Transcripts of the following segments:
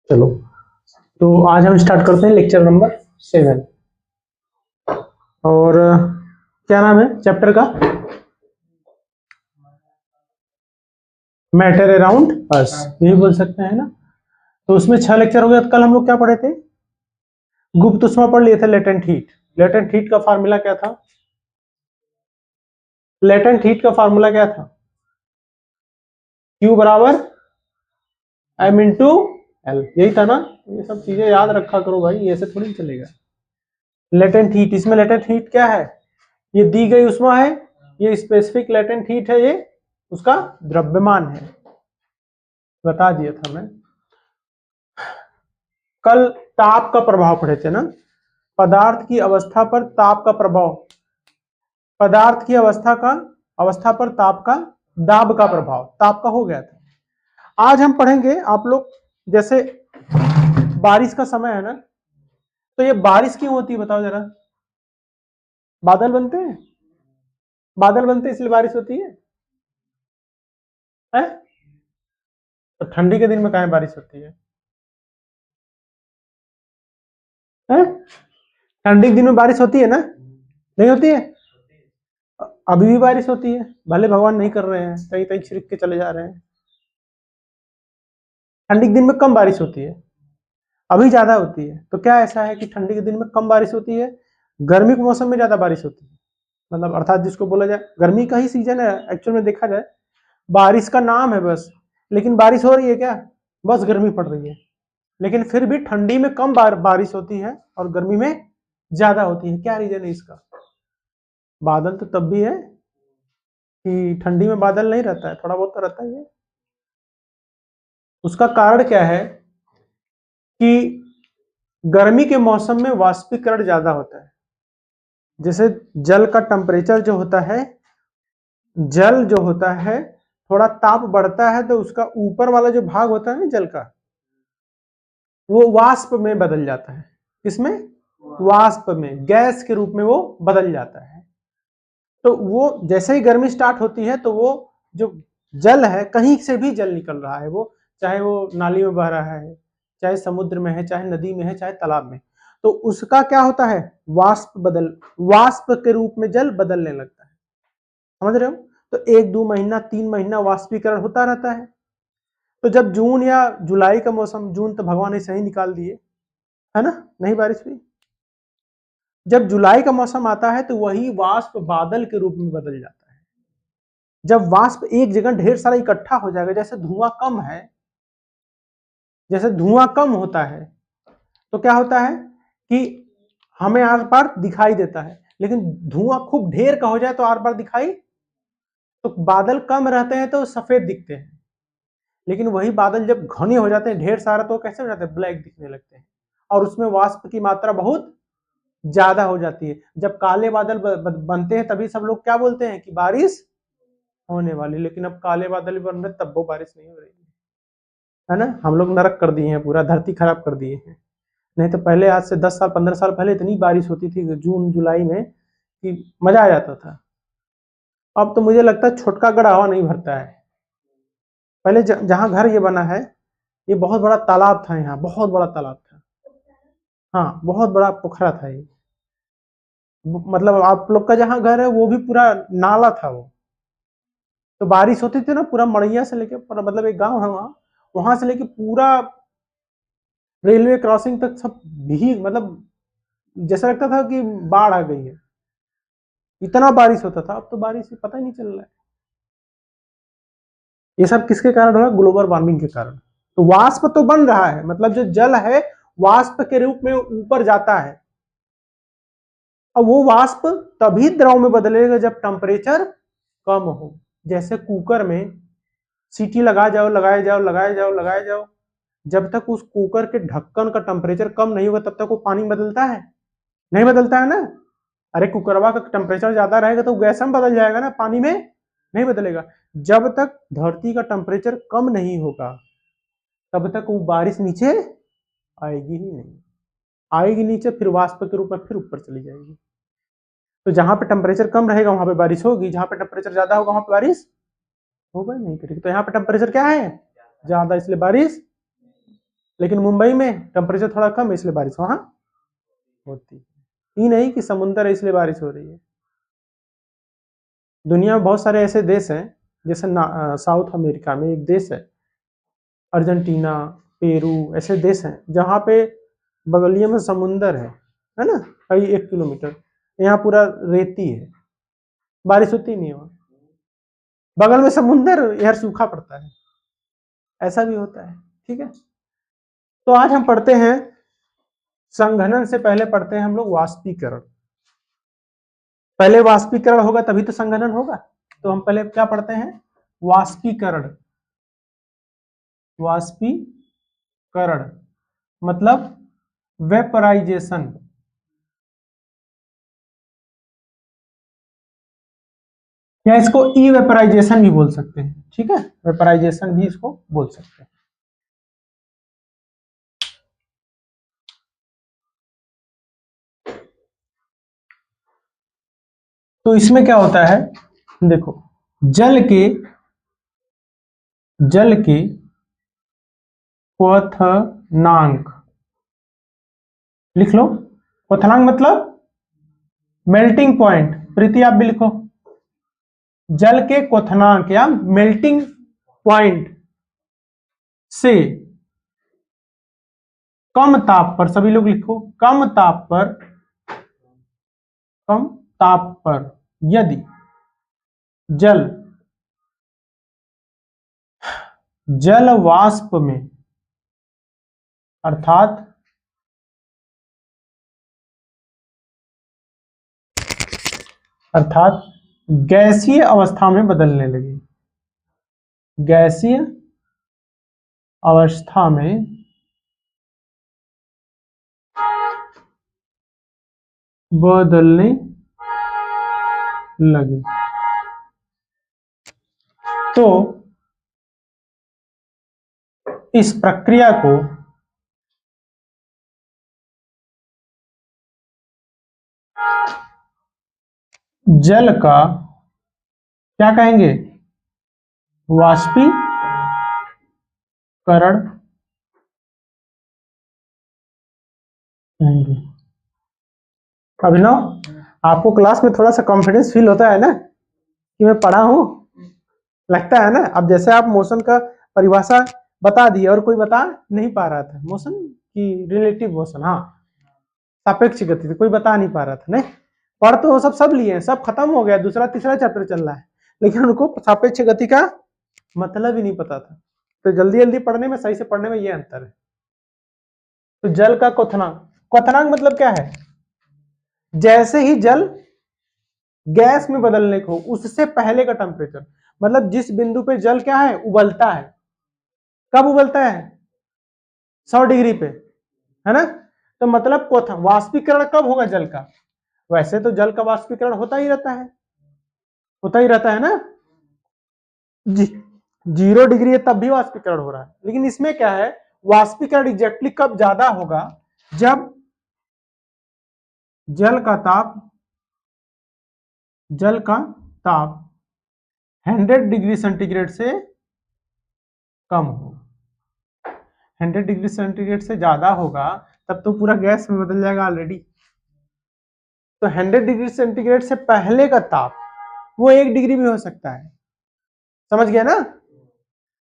चलो, तो आज हम स्टार्ट करते हैं लेक्चर नंबर 7। और क्या नाम है चैप्टर का? मैटर अराउंड अस, यही बोल सकते हैं ना। तो उसमें 6 लेक्चर हो गया। कल हम लोग क्या पढ़े थे? गुप्त ऊष्मा पढ़ लिए थे, लेटेंट हीट। लेटेंट हीट का फार्मूला क्या था? लेटेंट हीट का फार्मूला क्या था? Q बराबर M इंटू एल, यही था ना। ये सब चीजें याद रखा करो भाई, ऐसे थोड़ी चलेगा। लेटेंट हीट, इसमें लेटेंट हीट क्या है? ये दी गई उष्मा है, ये स्पेसिफिक लेटेंट हीट है, ये उसका द्रव्यमान है। बता दिया था मैं। कल ताप का प्रभाव पढ़े थे ना, पदार्थ की अवस्था पर ताप का प्रभाव, पदार्थ की अवस्था पर ताप का, दाब का प्रभाव, ताप का हो गया था। आज हम पढ़ेंगे आप लोग, जैसे बारिश का समय है ना, तो ये बारिश क्यों होती है बताओ जरा। बादल बनते हैं, बादल बनते हैं इसलिए बारिश होती है? तो ठंडी के दिन में कहाँ बारिश होती है? ठंडी के दिन में बारिश होती है ना, नहीं होती है? अभी भी बारिश होती है, भले भगवान नहीं कर रहे हैं, कहीं कहीं छिड़क के चले जा रहे हैं। ठंडी के दिन में कम बारिश होती है, अभी ज्यादा होती है। तो क्या ऐसा है कि ठंडी के दिन में कम बारिश होती है, गर्मी के मौसम में ज्यादा बारिश होती है? मतलब अर्थात जिसको बोला जाए गर्मी का ही सीजन है एक्चुअल में, देखा जाए बारिश का नाम है बस, लेकिन बारिश हो रही है क्या? बस गर्मी पड़ रही है। लेकिन फिर भी ठंडी में कम बारिश होती है और गर्मी में ज्यादा होती है। क्या रीजन है इसका? बादल तो तब भी है कि ठंडी में बादल नहीं रहता है, थोड़ा बहुत तो रहता ही है। उसका कारण क्या है कि गर्मी के मौसम में वाष्पीकरण ज्यादा होता है। जैसे जल का टेम्परेचर जो होता है, जल जो होता है थोड़ा ताप बढ़ता है तो उसका ऊपर वाला जो भाग होता है ना जल का, वो वाष्प में बदल जाता है। किसमें? वाष्प में, गैस के रूप में वो बदल जाता है। तो वो जैसे ही गर्मी स्टार्ट होती है तो वो जो जल है, कहीं से भी जल निकल रहा है, वो चाहे वो नाली में बह रहा है, चाहे समुद्र में है, चाहे नदी में है, चाहे तालाब में, तो उसका क्या होता है? वाष्प के रूप में जल बदलने लगता है। समझ रहे हो? तो 1-2 महीना 3 महीना वाष्पीकरण होता रहता है। तो जब जून या जुलाई का मौसम, जून तो भगवान ने सही निकाल दिए है ना, नहीं बारिश हुई। जब जुलाई का मौसम आता है तो वही वाष्प बादल के रूप में बदल जाता है। जब वाष्प एक जगह ढेर सारा इकट्ठा हो जाएगा, जैसे धुआं कम है, जैसे धुआं कम होता है तो क्या होता है कि हमें आर पार दिखाई देता है, लेकिन धुआं खूब ढेर का हो जाए तो आर पार दिखाई, तो बादल कम रहते हैं तो सफेद दिखते हैं, लेकिन वही बादल जब घने हो जाते हैं ढेर सारा तो कैसे हो जाते हैं? ब्लैक दिखने लगते हैं, और उसमें वाष्प की मात्रा बहुत ज्यादा हो जाती है। जब काले बादल बनते हैं तभी सब लोग क्या बोलते हैं कि बारिश होने वाली, लेकिन अब काले बादल बन रहे तब वो बारिश नहीं हो रही है ना। हम लोग नरक कर दिए हैं, पूरा धरती खराब कर दिए हैं। नहीं तो पहले, आज से 10 साल 15 साल पहले इतनी बारिश होती थी जून जुलाई में कि मजा आ जाता था। अब तो मुझे लगता है छोटका गढ़ावा नहीं भरता है। पहले जहां घर ये बना है, ये बहुत बड़ा तालाब था, यहाँ बहुत बड़ा तालाब था। हाँ, बहुत बड़ा पोखरा था ये। मतलब आप लोग का जहाँ घर है वो भी पूरा नाला था वो। तो बारिश होती थी ना, पूरा मड़ैया से लेके पूरा, मतलब एक गांव है वहां, वहां से लेके पूरा रेलवे क्रॉसिंग तक सब भीग, मतलब जैसा लगता था कि बाढ़ आ गई है, इतना बारिश होता था। अब तो बारिश से पता ही नहीं चल रहा है। ये सब किसके कारण हो रहा है? ग्लोबल वार्मिंग के कारण। तो वाष्प तो बन रहा है, मतलब जो जल है वाष्प के रूप में ऊपर जाता है। अब वो वाष्प तभी द्रव में बदलेगा जब टेम्परेचर कम हो। जैसे कुकर में सीटी लगा जाओ, लगाए जाओ, लगाए जाओ, लगाए जाओ, जब तक उस कुकर के ढक्कन का टेम्परेचर कम नहीं होगा तब तक वो पानी बदलता है? नहीं बदलता है ना। अरे कुकरवा का टेम्परेचर ज्यादा रहेगा तो गैस में बदल जाएगा ना, पानी में नहीं बदलेगा। जब तक धरती का टेम्परेचर कम नहीं होगा तब तक वो बारिश नीचे आएगी ही नहीं। आएगी नीचे, फिर वाष्प के रूप में फिर ऊपर चली जाएगी। तो जहां पे टेम्परेचर कम रहेगा वहां पे बारिश होगी, जहां पे टेम्परेचर ज्यादा होगा वहां पे बारिश होगा नहीं करेगी। तो यहाँ पे टेम्परेचर क्या है? ज्यादा, इसलिए बारिश लेकिन मुंबई में टेम्परेचर थोड़ा कम है इसलिए बारिश वहां होती है। ये नहीं कि समुंदर है इसलिए बारिश हो रही है। दुनिया में बहुत सारे ऐसे देश हैं, जैसे साउथ अमेरिका में एक देश है अर्जेंटीना, पेरू, ऐसे देश हैं जहाँ पे बगलिया में समुंदर है ना, कई 1 किलोमीटर, यहाँ पूरा रेती है, बारिश होती नहीं है वहाँ। बगल में समुंदर, यार सूखा पड़ता है, ऐसा भी होता है। ठीक है, तो आज हम पढ़ते हैं संघनन से पहले पढ़ते हैं हम लोग वाष्पीकरण। पहले वाष्पीकरण होगा तभी तो संघनन होगा। तो हम पहले क्या पढ़ते हैं, वाष्पीकरण। वाष्पीकरण मतलब वेपराइजेशन। या इसको ई वेपराइजेशन भी बोल सकते हैं। ठीक है, वेपराइजेशन भी इसको बोल सकते हैं। तो इसमें क्या होता है, देखो, जल के क्वथनांक लिख लो। क्वथनांक मतलब मेल्टिंग पॉइंट। प्रीति आप भी लिखो, जल के क्वथनांक या मेल्टिंग पॉइंट से कम ताप पर, सभी लोग लिखो, कम ताप पर यदि जल वाष्प में अर्थात गैसीय अवस्था में बदलने लगे, गैसीय अवस्था में बदलने लगे, तो इस प्रक्रिया को जल का क्या कहेंगे, वाष्पीकरण कहेंगे। अभिनव, आपको क्लास में थोड़ा सा कॉन्फिडेंस फील होता है ना कि मैं पढ़ा हूं, लगता है ना। अब जैसे आप मोशन का परिभाषा बता दिए और कोई बता नहीं पा रहा था, मोशन की रिलेटिव मोशन, हाँ सापेक्ष गति, कोई बता नहीं पा रहा था। नहीं, पढ़ तो सब लिए, सब खत्म हो गया, दूसरा तीसरा चैप्टर चल रहा है, लेकिन उनको सापेक्ष गति का मतलब ही नहीं पता था। तो जल्दी जल्दी पढ़ने में, सही से पढ़ने में ये अंतर है। तो जल का क्वथनांक मतलब क्या है, जैसे ही जल गैस में बदलने को उससे पहले का टेम्परेचर, मतलब जिस बिंदु पे जल क्या है, उबलता है। कब उबलता है, 100 डिग्री पे, है ना। तो मतलब वाष्पीकरण कब होगा जल का, वैसे तो जल का वाष्पीकरण होता ही रहता है ना। 0 डिग्री है तब भी वाष्पीकरण हो रहा है, लेकिन इसमें क्या है, वाष्पीकरण एग्जैक्टली कब ज्यादा होगा, जब जल का ताप 100 डिग्री सेंटीग्रेड से कम हो। 100 डिग्री सेंटीग्रेड से ज्यादा होगा तब तो पूरा गैस में बदल जाएगा ऑलरेडी। तो 100 डिग्री सेंटीग्रेड से पहले का ताप वो 1 डिग्री भी हो सकता है, समझ गया ना।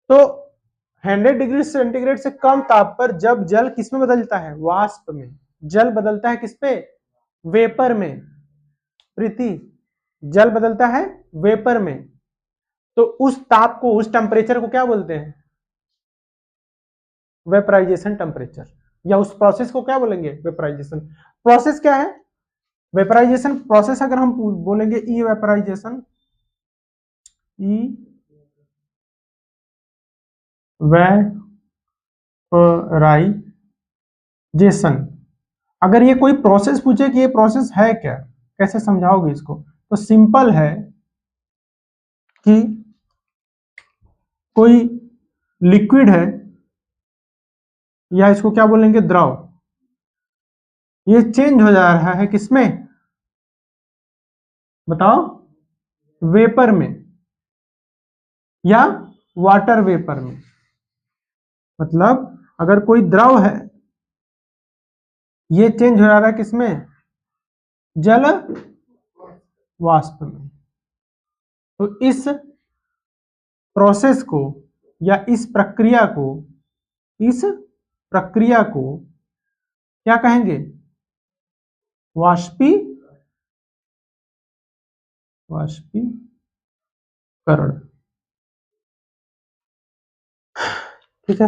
तो 100 डिग्री सेंटीग्रेड से कम ताप पर जब जल किस में बदलता है, वाष्प में। जल बदलता है किस पे, वेपर में। प्रीति, जल बदलता है वेपर में, तो उस ताप को, उस टेम्परेचर को क्या बोलते हैं, वेपराइजेशन टेम्परेचर। या उस प्रोसेस को क्या बोलेंगे, वेपराइजेशन। प्रोसेस क्या है, वेपराइजेशन प्रोसेस अगर हम बोलेंगे ई वेपराइजेशन, ई वेपराइजेशन। अगर ये कोई प्रोसेस पूछे कि ये प्रोसेस है क्या, कैसे समझाओगे इसको, तो सिंपल है कि कोई लिक्विड है, या इसको क्या बोलेंगे, द्रव, ये चेंज हो जा रहा है किसमें, बताओ, वेपर में या वाटर वेपर में। मतलब अगर कोई द्रव है, ये चेंज हो रहा है किसमें? जल वाष्प में। तो इस प्रोसेस को या इस प्रक्रिया को क्या कहेंगे? वाष्पीकरण। ठीक है।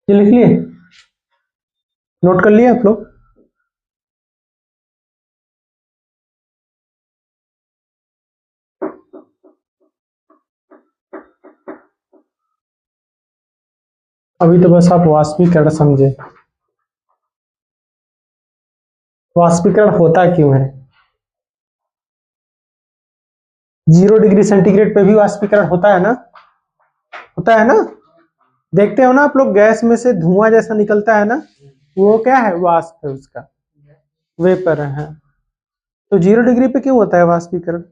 ये लिख लिए, नोट कर लिया आप लोग? अभी तो बस आप वाष्पीकरण समझे। वाष्पीकरण होता क्यों है? 0 डिग्री सेंटीग्रेड पे भी वाष्पीकरण होता है ना? होता है ना? देखते हो ना आप लोग, गैस में से धुआं जैसा निकलता है ना, वो क्या है? वाष्प है, उसका वेपर है। तो 0 डिग्री पे क्यों होता है वाष्पीकरण?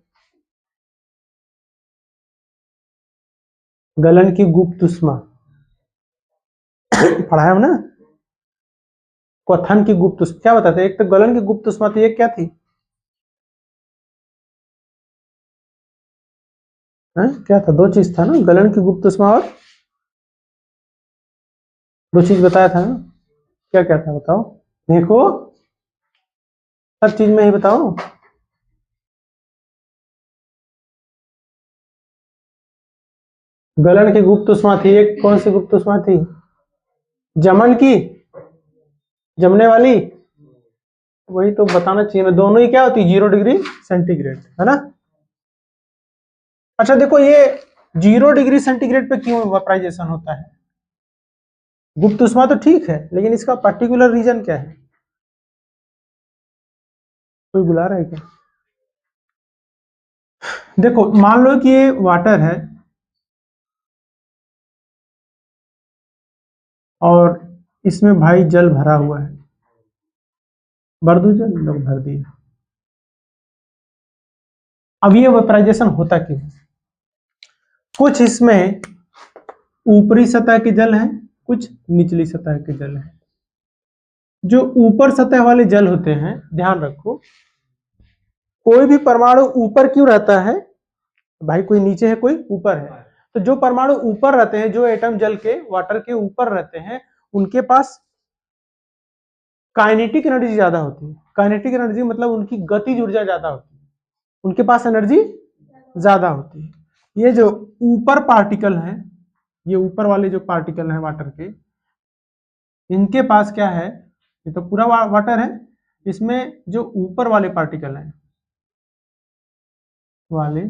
गलन की गुप्त उष्मा पढ़ाया हम ना, क्वथन की गुप्त उष्मा। क्या बताते हैं? एक तो गलन की गुप्त उष्मा थी, एक क्या थी? क्या था? 2 चीज था ना, गलन की गुप्त उष्मा और 2 चीज बताया था ना। क्या क्या था बताओ? देखो, सब चीज में ही बताओ। गलन की गुप्त उष्मा थी एक, कौन सी गुप्त उष्मा थी? जमन की, जमने वाली। वही तो बताना चाहिए ना, दोनों ही क्या होती है? 0 डिग्री सेंटीग्रेड, है ना? अच्छा देखो, ये 0 डिग्री सेंटीग्रेड पे क्यों वेपराइजेशन होता है? गुप्त उष्मा तो ठीक है, लेकिन इसका पर्टिकुलर रीजन क्या है? कोई बुला रहा है क्या? देखो, मान लो कि ये वाटर है और इसमें भाई जल भरा हुआ है। भर दो जल, लोग भर दिए। अब ये वेपराइजेशन होता क्यों? कुछ इसमें ऊपरी सतह के जल हैं, कुछ निचली सतह के जल हैं। जो ऊपर सतह वाले जल होते हैं, ध्यान रखो, कोई भी परमाणु ऊपर क्यों रहता है? भाई कोई नीचे है, कोई ऊपर है। तो जो परमाणु ऊपर रहते हैं, जो एटम जल के, वाटर के ऊपर रहते हैं, उनके पास काइनेटिक एनर्जी ज्यादा होती है। काइनेटिक एनर्जी मतलब उनकी गतिज ऊर्जा ज्यादा होती है, उनके पास एनर्जी ज्यादा होती है। ये जो ऊपर पार्टिकल हैं, ये ऊपर वाले जो पार्टिकल हैं वाटर के, इनके पास क्या है? ये तो पूरा वाटर है, इसमें जो ऊपर वाले पार्टिकल हैं, वाले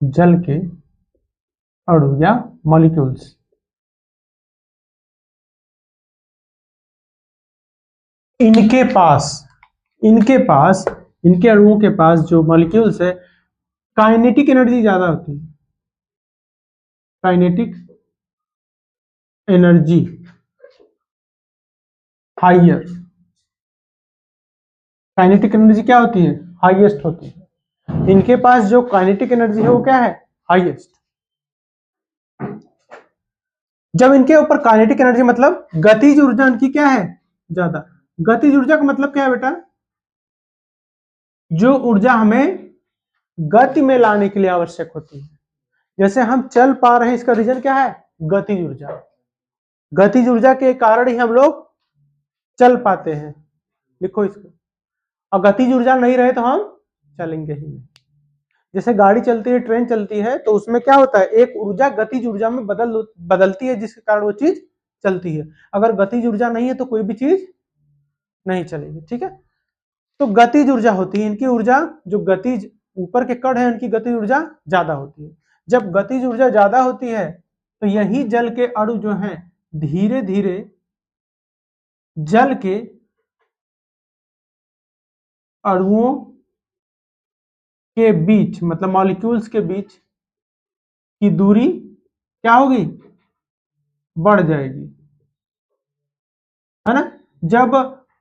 जल के अणु या मॉलिक्यूल्स, इनके अणुओं के पास जो मॉलिक्यूल्स है, काइनेटिक एनर्जी ज्यादा होती है। Kinetic energy higher. Kinetic energy क्या होती है? हाईएस्ट होती है। इनके पास जो काइनेटिक एनर्जी है वो क्या है? हाईएस्ट। जब इनके ऊपर काइनेटिक एनर्जी मतलब गतिज ऊर्जा इनकी क्या है? ज्यादा। गतिज ऊर्जा का मतलब क्या है बेटा? जो ऊर्जा हमें गति में लाने के लिए आवश्यक होती है। जैसे हम चल पा रहे हैं, इसका रीजन क्या है? गतिज ऊर्जा। गतिज ऊर्जा के कारण ही हम लोग चल पाते हैं। लिखो इसको। और गतिज ऊर्जा नहीं रहे तो हम चलेंगे ही नहीं। जैसे गाड़ी चलती है, ट्रेन चलती है, तो उसमें क्या होता है? एक ऊर्जा गतिज ऊर्जा में बदलती है, जिसके कारण वो चीज चलती है। अगर गतिज ऊर्जा नहीं है तो कोई भी चीज नहीं चलेगी। ठीक है? तो गतिज ऊर्जा होती है इनकी ऊर्जा, जो गतिज ऊपर के कण है उनकी गतिज ऊर्जा ज्यादा होती है। जब गतिज ऊर्जा ज्यादा होती है तो यही जल के अणु जो हैं धीरे धीरे जल के अणुओं के बीच, मतलब मॉलिक्यूल्स के बीच की दूरी क्या होगी, बढ़ जाएगी, है ना। जब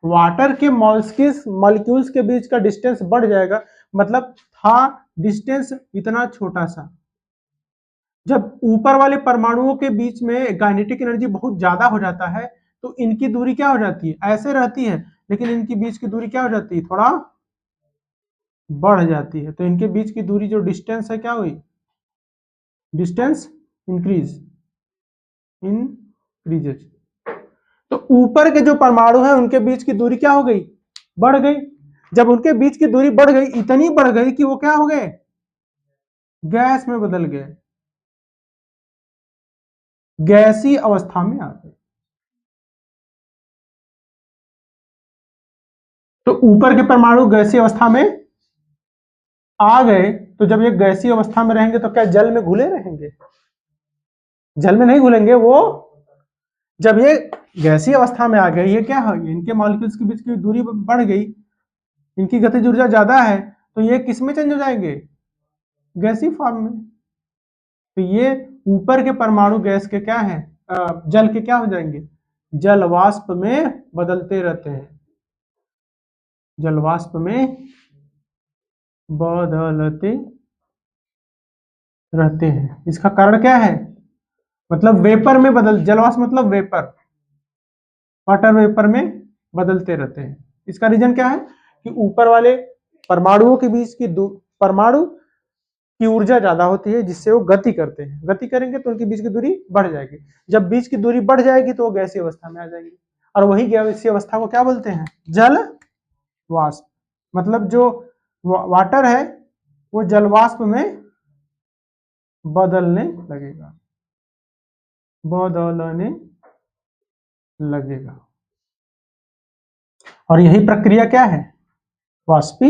वाटर के मॉलिक्यूल्स के बीच का डिस्टेंस बढ़ जाएगा, मतलब था डिस्टेंस इतना छोटा सा, जब ऊपर वाले परमाणुओं के बीच में काइनेटिक एनर्जी बहुत ज्यादा हो जाता है तो इनकी दूरी क्या हो जाती है, ऐसे रहती है, लेकिन इनके बीच की दूरी क्या हो जाती है, थोड़ा बढ़ जाती है। तो इनके बीच की दूरी जो डिस्टेंस है क्या हुई, डिस्टेंस इंक्रीजेज। तो ऊपर के जो परमाणु है उनके बीच की दूरी क्या हो गई, बढ़ गई। जब उनके बीच की दूरी बढ़ गई, इतनी बढ़ गई कि वो क्या हो गए, गैस में बदल गए, गैसीय अवस्था में आ गए। तो ऊपर के परमाणु गैसीय अवस्था में आ गए, तो जब ये गैसीय अवस्था में रहेंगे तो क्या जल में घुले रहेंगे, जल में नहीं घुलेंगे वो। जब ये गैसीय अवस्था में आ गए, ये क्या है, इनके मॉलिक्यूल्स के बीच की दूरी बढ़ गई, इनकी गतिज ऊर्जा ज्यादा है, तो ये किस में चेंज हो जाएंगे, गैसीय फॉर्म में। तो ये ऊपर के परमाणु गैस के क्या है, जल के क्या हो जाएंगे, जल वाष्प में बदलते रहते हैं, जल वाष्प में बदलते रहते हैं। इसका कारण क्या है, मतलब वेपर में बदल, जलवाष्प मतलब वेपर, वाटर वेपर में बदलते रहते हैं। इसका रीजन क्या है कि ऊपर वाले परमाणुओं के बीच की परमाणु की ऊर्जा ज्यादा होती है, जिससे वो गति करते हैं, गति करेंगे तो उनके बीच की दूरी बढ़ जाएगी। जब बीच की दूरी बढ़ जाएगी तो वो गैसीय अवस्था में आ जाएंगे, और वही गैसीय अवस्था को क्या बोलते हैं, जल वाष्प। मतलब जो वाटर है वो जल वाष्प में बदलने लगेगा, बदलने लगेगा। और यही प्रक्रिया क्या है, वाष्पी,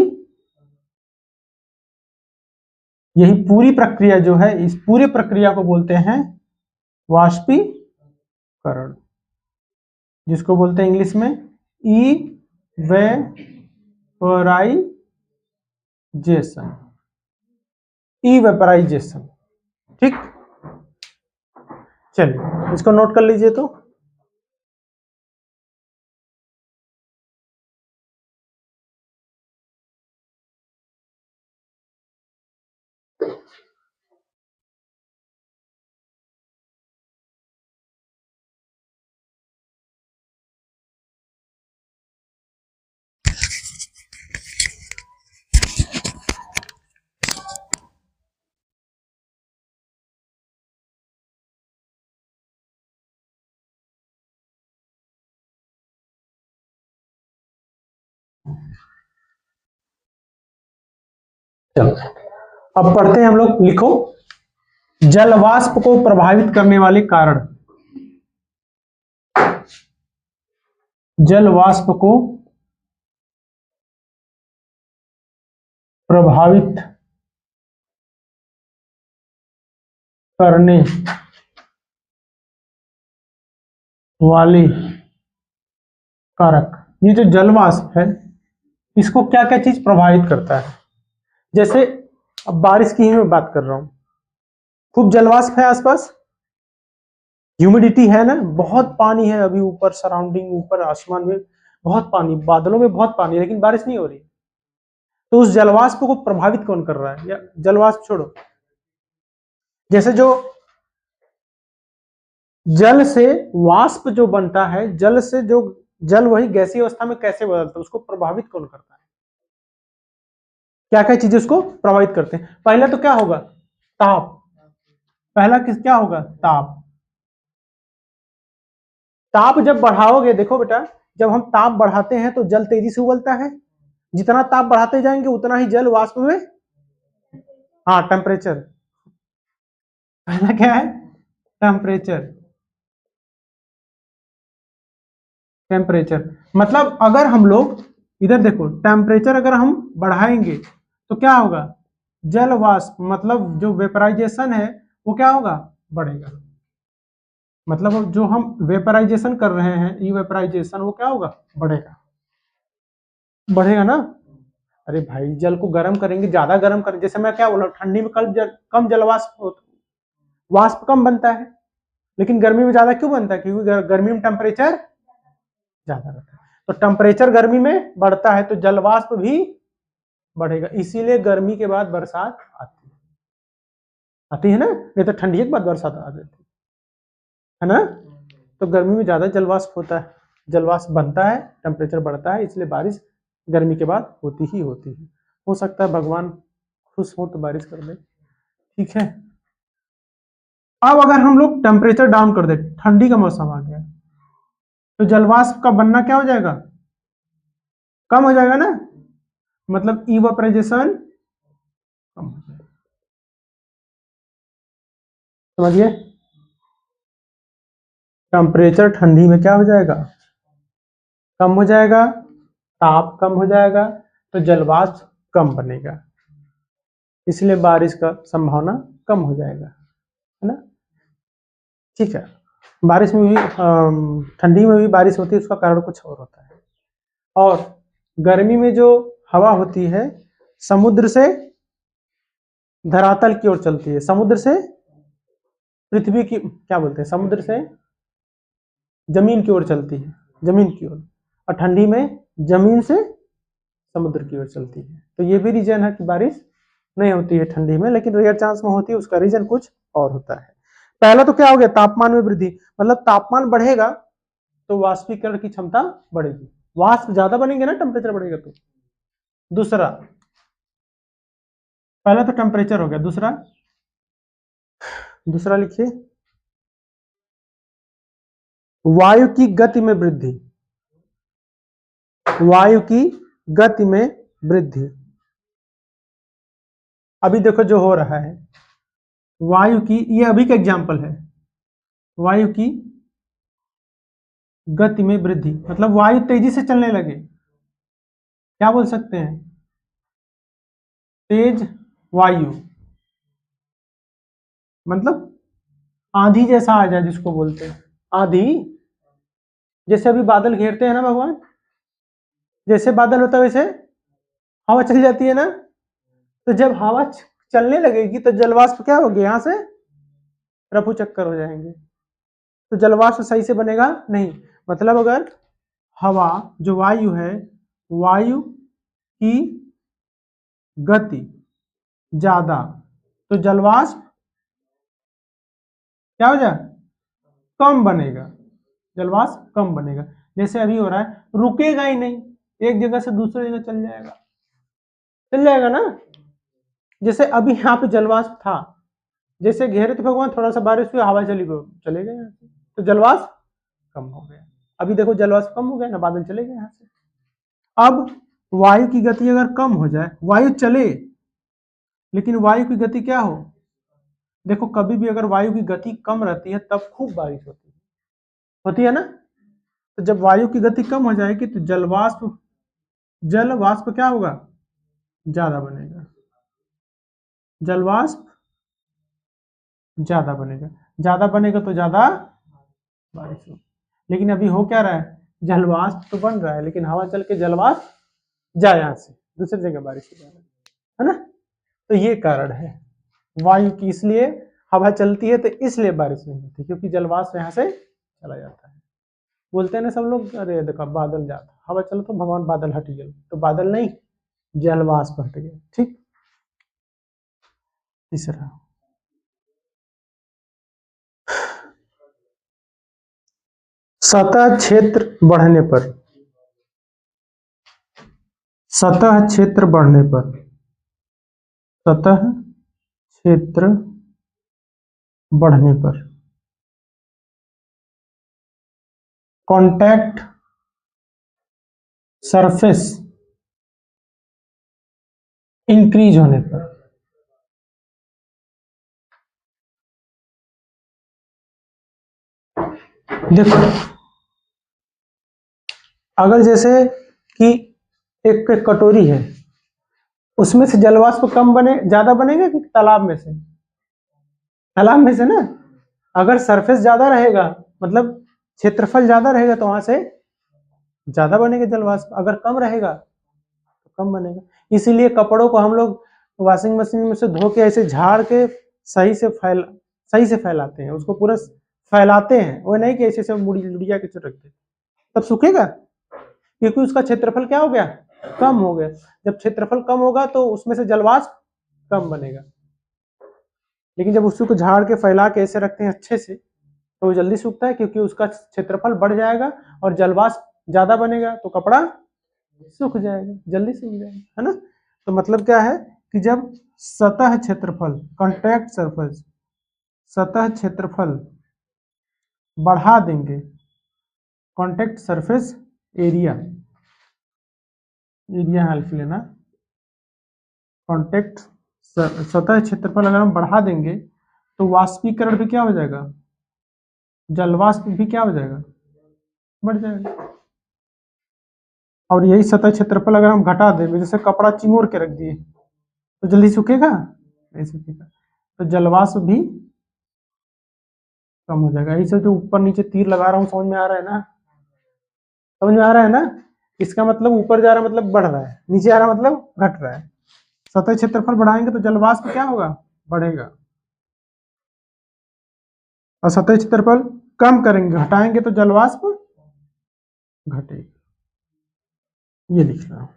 यही पूरी प्रक्रिया जो है, इस पूरी प्रक्रिया को बोलते हैं वाष्पीकरण, जिसको बोलते हैं इंग्लिश में इवेपराइजेशन, इवेपराइजेशन। ठीक, चलिए इसको नोट कर लीजिए। तो चलो अब पढ़ते हैं हम लोग। लिखो, जलवाष्प को प्रभावित करने वाले कारण, जलवाष्प को प्रभावित करने वाले कारक। ये जो जलवाष्प है इसको क्या क्या चीज प्रभावित करता है, जैसे अब बारिश की ही मैं बात कर रहा हूं, खूब जलवाष्प है आसपास, ह्यूमिडिटी है ना, बहुत पानी है अभी ऊपर, सराउंडिंग ऊपर आसमान में बहुत पानी, बादलों में बहुत पानी, लेकिन बारिश नहीं हो रही। तो उस जलवाष्प को प्रभावित कौन कर रहा है, या जलवाष्प छोड़ो, जैसे जो जल से वाष्प जो बनता है, जल से जो जल वही गैसीय अवस्था में कैसे बदलता है, उसको प्रभावित कौन करता है, क्या क्या चीजें उसको प्रभावित करते हैं। पहला तो क्या होगा, ताप, पहला किस क्या होगा, ताप। ताप जब बढ़ाओगे, देखो बेटा, जब हम ताप बढ़ाते हैं तो जल तेजी से उबलता है, जितना ताप बढ़ाते जाएंगे उतना ही जल वाष्प में, हाँ टेम्परेचर, पहला क्या है, टेम्परेचर, टेम्परेचर। मतलब अगर हम लोग इधर देखो, टेम्परेचर अगर हम बढ़ाएंगे तो क्या होगा, जल वाष्प मतलब जो वेपराइजेशन है वो क्या होगा, बढ़ेगा। मतलब अब जो हम वेपराइजेशन कर रहे हैं, इवेपराइजेशन, वो क्या होगा, बढ़ेगा, बढ़ेगा ना। अरे भाई जल को गर्म करेंगे, ज्यादा गर्म करेंगे, जैसे मैं क्या बोला, ठंडी में कम जलवाष्प, वाष्प कम बनता है, लेकिन गर्मी में ज्यादा क्यों बनता है, क्योंकि गर्मी में टेम्परेचर ज्यादा रहता है, तो टेम्परेचर गर्मी में बढ़ता है तो जलवाष्प भी बढ़ेगा, इसीलिए गर्मी के बाद बरसात आती है ना, नहीं तो ठंडी के बाद बरसात आ जाती है ना। तो गर्मी में ज्यादा जलवाष्प होता है, जलवाष्प बनता है, टेम्परेचर बढ़ता है, इसलिए बारिश गर्मी के बाद होती ही होती है। हो सकता है भगवान खुश हो तो बारिश कर दे, ठीक है। अब अगर हम लोग टेम्परेचर डाउन कर दे, ठंडी का मौसम आ गया, तो जलवाष्प का बनना क्या हो जाएगा, कम हो जाएगा ना, मतलब इवेपराइजेशन कम हो जाएगा, समझिए। टेम्परेचर ठंडी में क्या हो जाएगा, कम हो जाएगा, ताप कम हो जाएगा, तो जलवाष्प कम बनेगा, इसलिए बारिश का संभावना कम हो जाएगा, है ना, ठीक है। बारिश में भी ठंडी में भी बारिश होती है, उसका कारण कुछ और होता है। और गर्मी में जो हवा होती है समुद्र से धरातल की ओर चलती है, समुद्र से पृथ्वी की, क्या बोलते हैं, समुद्र से जमीन की ओर चलती है, जमीन की ओर, और ठंडी में जमीन से समुद्र की ओर चलती है। तो ये भी रीजन है कि बारिश नहीं होती है ठंडी में, लेकिन रेयर चांस में होती है, उसका रीजन कुछ और होता है। पहला तो क्या हो गया, तापमान में वृद्धि, मतलब तापमान बढ़ेगा तो वाष्पीकरण की क्षमता बढ़ेगी, वाष्प ज्यादा बनेंगे ना, टेम्परेचर बढ़ेगा तो। दूसरा, पहला तो टेम्परेचर हो गया, दूसरा, दूसरा लिखिए, वायु की गति में वृद्धि, वायु की गति में वृद्धि। अभी देखो जो हो रहा है, वायु की, ये अभी का एग्जाम्पल है, वायु की गति में वृद्धि, मतलब वायु तेजी से चलने लगे, क्या बोल सकते हैं, तेज वायु, मतलब आंधी जैसा आ जाए, जिसको बोलते हैं आंधी, जैसे अभी बादल घेरते हैं ना भगवान, जैसे बादल होता है वैसे हवा चल जाती है ना, तो जब हवा चलने लगेगी तो जलवाष्प क्या होगी, यहां से रफू चक्कर हो जाएंगे, तो जलवाष्प सही से बनेगा नहीं। मतलब अगर हवा जो वायु है, वायु की गति ज्यादा, तो जलवाष्प क्या हो जाए, कम बनेगा, जलवाष्प कम बनेगा। जैसे अभी हो रहा है, रुकेगा ही नहीं, एक जगह से दूसरी जगह चल जाएगा, चल जाएगा ना। जैसे अभी यहाँ पे जलवाष्प था, जैसे घेरे थे भगवान, थोड़ा सा बारिश हुई, हवा चली गई, चले गए यहाँ से, तो जलवाष्प कम हो गया। अभी देखो जलवाष्प कम हो गया ना, बादल चले गए यहाँ से। अब वायु की गति अगर कम हो जाए, वायु चले लेकिन वायु की गति क्या हो, देखो कभी भी अगर वायु की गति कम रहती है तब खूब बारिश होती है ना। तो जब वायु की गति कम हो जाएगी तो जल वाष्प क्या होगा, ज्यादा बनेगा, जलवाष्प ज्यादा बनेगा, ज्यादा बनेगा तो ज्यादा बारिश होगी। लेकिन अभी हो क्या रहा है, जलवाष्प तो बन रहा है, लेकिन हवा चल के जलवाष्प जाए यहाँ से दूसरी जगह बारिश हो जा रहा है ना। तो ये कारण है वायु की, इसलिए हवा चलती है तो इसलिए बारिश नहीं होती, क्योंकि जलवाष्प यहाँ से चला जाता है। बोलते हैं ना सब लोग, अरे देखो बादल जाता, हवा चलो तो भगवान बादल हट गए, तो बादल नहीं, जलवाष्प हट गया, ठीक। तीसरा, सतह क्षेत्र बढ़ने पर, सतह क्षेत्र बढ़ने पर, सतह क्षेत्र बढ़ने पर, कांटेक्ट सरफेस इंक्रीज होने पर, देखो अगर जैसे कि एक कटोरी है, उसमें से जलवाष्प कम बने, ज्यादा बनेगा कि तालाब में से, तालाब में से ना, अगर सरफेस ज्यादा रहेगा मतलब क्षेत्रफल ज्यादा रहेगा तो वहां से ज्यादा बनेगा जल वाष्प, अगर कम रहेगा तो कम बनेगा। इसीलिए कपड़ों को हम लोग वॉशिंग मशीन में से धो के ऐसे झाड़ के सही से फैलाते हैं, उसको पूरा फैलाते हैं, वो नहीं कि ऐसे सब मुड़िया के रखते, तब सूखेगा, क्योंकि उसका क्षेत्रफल क्या हो गया, कम हो गया। जब क्षेत्रफल कम होगा तो उसमें से जलवाष्प कम बनेगा। लेकिन जब उसको झाड़ के फैला के ऐसे रखते हैं अच्छे से तो वो जल्दी सूखता है, क्योंकि उसका क्षेत्रफल बढ़ जाएगा और जलवाष्प ज्यादा बनेगा तो कपड़ा सूख जाएगा, जल्दी सूख जाएगा, है ना। तो मतलब क्या है कि जब सतह क्षेत्रफल, कॉन्टैक्ट सरफेस, सतह क्षेत्रफल बढ़ा देंगे, contact surface area, area help लेना, कॉन्टैक्ट सतह क्षेत्रफल अगर हम बढ़ा देंगे तो वाष्पीकरण भी क्या हो जाएगा, जलवाष्प भी क्या हो जाएगा, बढ़ जाएगा। और यही सतह क्षेत्रफल अगर हम घटा दें, जैसे कपड़ा चिमोर के रख दिए तो जल्दी सूखेगा, नहीं सूखेगा, तो जलवाष्प भी कम हो जाएगा। यही से जो ऊपर नीचे तीर लगा रहा हूँ, समझ में आ रहा है ना, समझ में आ रहा है ना। इसका मतलब ऊपर जा रहा मतलब बढ़ रहा है, नीचे आ रहा मतलब घट रहा है। सतह क्षेत्रफल बढ़ाएंगे तो जलवाष्प क्या होगा, बढ़ेगा, और सतह क्षेत्रफल कम करेंगे, घटाएंगे तो जलवाष्प घटेगा। ये लिख रहा हूं।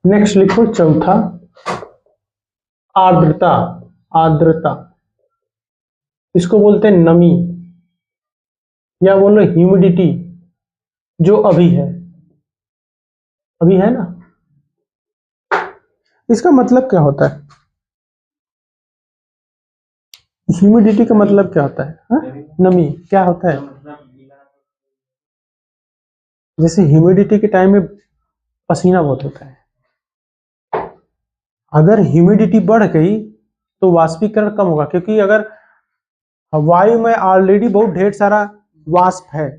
नेक्स्ट लिखो चौथा, आर्द्रता। आर्द्रता इसको बोलते हैं नमी, या बोलो ह्यूमिडिटी, जो अभी है, अभी है ना। इसका मतलब क्या होता है, ह्यूमिडिटी का मतलब क्या होता है, हा? नमी क्या होता है, जैसे ह्यूमिडिटी के टाइम में पसीना बहुत होता है, अगर ह्यूमिडिटी बढ़ गई तो वाष्पीकरण कम होगा, क्योंकि अगर वायु में ऑलरेडी बहुत ढेर सारा वाष्प है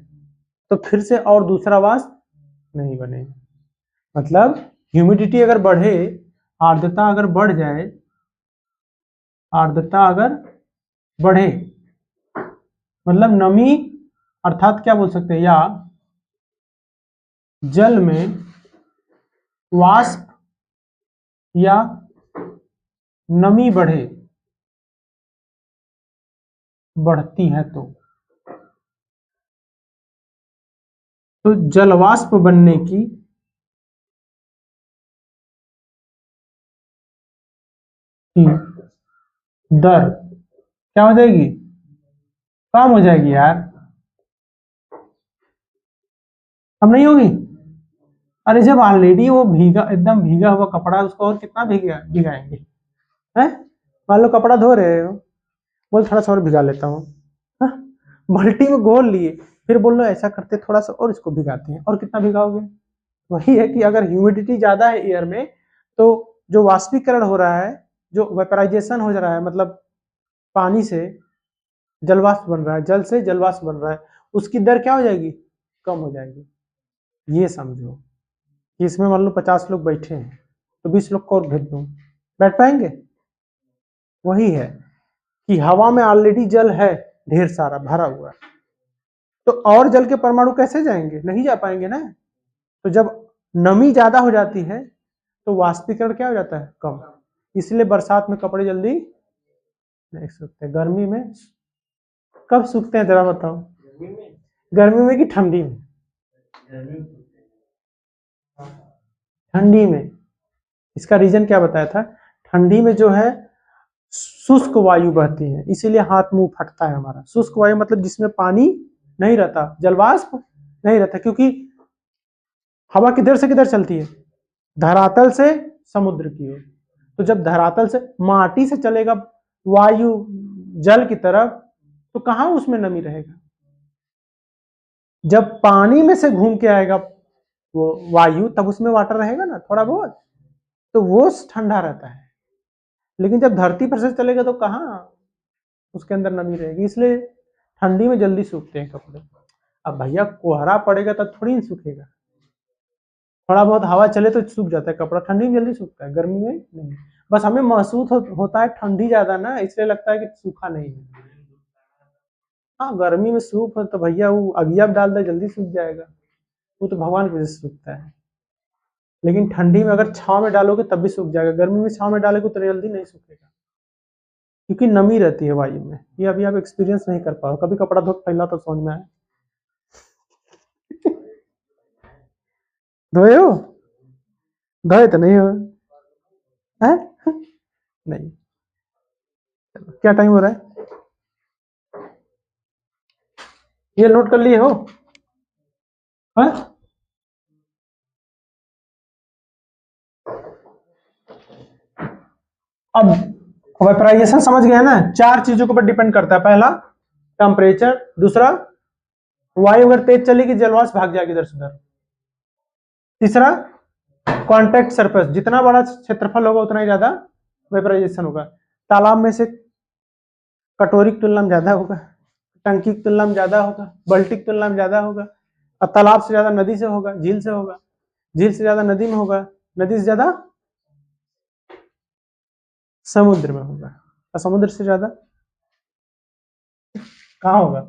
तो फिर से और दूसरा वाष्प नहीं बनेगा। मतलब ह्यूमिडिटी अगर बढ़े, आर्द्रता अगर बढ़ जाए, आर्द्रता अगर बढ़े मतलब नमी, अर्थात क्या बोल सकते हैं, या जल में वाष्प या नमी बढ़े, बढ़ती है तो जलवाष्प बनने की दर क्या हो जाएगी, कम हो जाएगी यार, अब नहीं होगी। अरे जब ऑलरेडी वो भीगा, एकदम भीगा हुआ कपड़ा, उसको और कितना भिगाएंगे, हैं। मान लो कपड़ा धो रहे हो, बोल थोड़ा सा और भिगा लेता हूँ, बाल्टी में घोल लिए, फिर बोल लो ऐसा करते थोड़ा सा और इसको भिगाते हैं, और कितना भिगाओगे। वही है कि अगर ह्यूमिडिटी ज्यादा है एयर में तो जो वाष्पीकरण हो रहा है, जो वेपराइजेशन हो रहा है, मतलब पानी से जलवाष्प बन रहा है, जल से जलवाष्प बन रहा है, उसकी दर क्या हो जाएगी, कम हो जाएगी। ये समझो कि इसमें मान लो 50 लोग बैठे हैं तो 20 लोग को और भेज दूं, बैठ पाएंगे। वही है कि हवा में ऑलरेडी जल है, ढेर सारा भरा हुआ, तो और जल के परमाणु कैसे जाएंगे, नहीं जा पाएंगे ना। तो जब नमी ज्यादा हो जाती है तो वाष्पीकरण क्या हो जाता है, कम। इसलिए बरसात में कपड़े जल्दी नहीं सूखते। गर्मी में कब सूखते हैं जरा बताओ, गर्मी में कि ठंडी में, ठंडी में। इसका रीजन क्या बताया था, ठंडी में जो है शुष्क वायु बहती है, इसीलिए हाथ मुंह फटता है हमारा। शुष्क वायु मतलब जिसमें पानी नहीं रहता, जलवाष्प नहीं रहता, क्योंकि हवा किधर से किधर चलती है, धरातल से समुद्र की ओर। तो जब धरातल से माटी से चलेगा वायु जल की तरफ तो कहां उसमें नमी रहेगा। जब पानी में से घूम के आएगा वो वायु तब उसमें वाटर रहेगा ना थोड़ा बहुत, तो वो ठंडा रहता है। लेकिन जब धरती पर से चलेगा तो कहाँ उसके अंदर नमी रहेगी, इसलिए ठंडी में जल्दी सूखते हैं कपड़े। अब भैया कोहरा पड़ेगा तब थोड़ी नहीं सूखेगा, थोड़ा बहुत हवा चले तो सूख जाता है कपड़ा, ठंडी में जल्दी सूखता है, गर्मी में नहीं। बस हमें महसूस होता है ठंडी ज्यादा ना, इसलिए लगता है कि सूखा नहीं है। हाँ, गर्मी में सूख तो भैया वो अगिया डाल दे जल्दी सूख जाएगा, वो तो भगवान की वजह से सूखता है। लेकिन ठंडी में अगर छांव में डालोगे तब भी सूख जाएगा, गर्मी में छांव में डालोगे तो जल्दी नहीं सूखेगा, क्योंकि नमी रहती है वायु में। ये अभी आप एक्सपीरियंस नहीं कर पाओ, कभी कपड़ा धो फैला तो समझ में आए। धोए हो? धोए तो नहीं हो है? नहीं। क्या टाइम हो रहा है? ये नोट कर लिए हो? है? अब वेपराइजेशन समझ गए ना, 4 चीजों के ऊपर डिपेंड करता है। पहला टेम्परेचर, दूसरा वायु अगर तेज चलेगी जलवाष्प भाग जाएगी इधर से उधर, तीसरा कॉन्टेक्ट सरफेस, जितना बड़ा क्षेत्रफल होगा उतना ही ज्यादा वेपराइजेशन होगा। तालाब में से कटोरी की तुलना में ज्यादा होगा, टंकी की तुलना में ज्यादा होगा, बाल्टी की तुलना में ज्यादा होगा, और तालाब से ज्यादा नदी से होगा, झील से होगा, झील से ज्यादा नदी में होगा, नदी से ज्यादा समुद्र में होगा, और समुद्र से ज्यादा कहाँ होगा?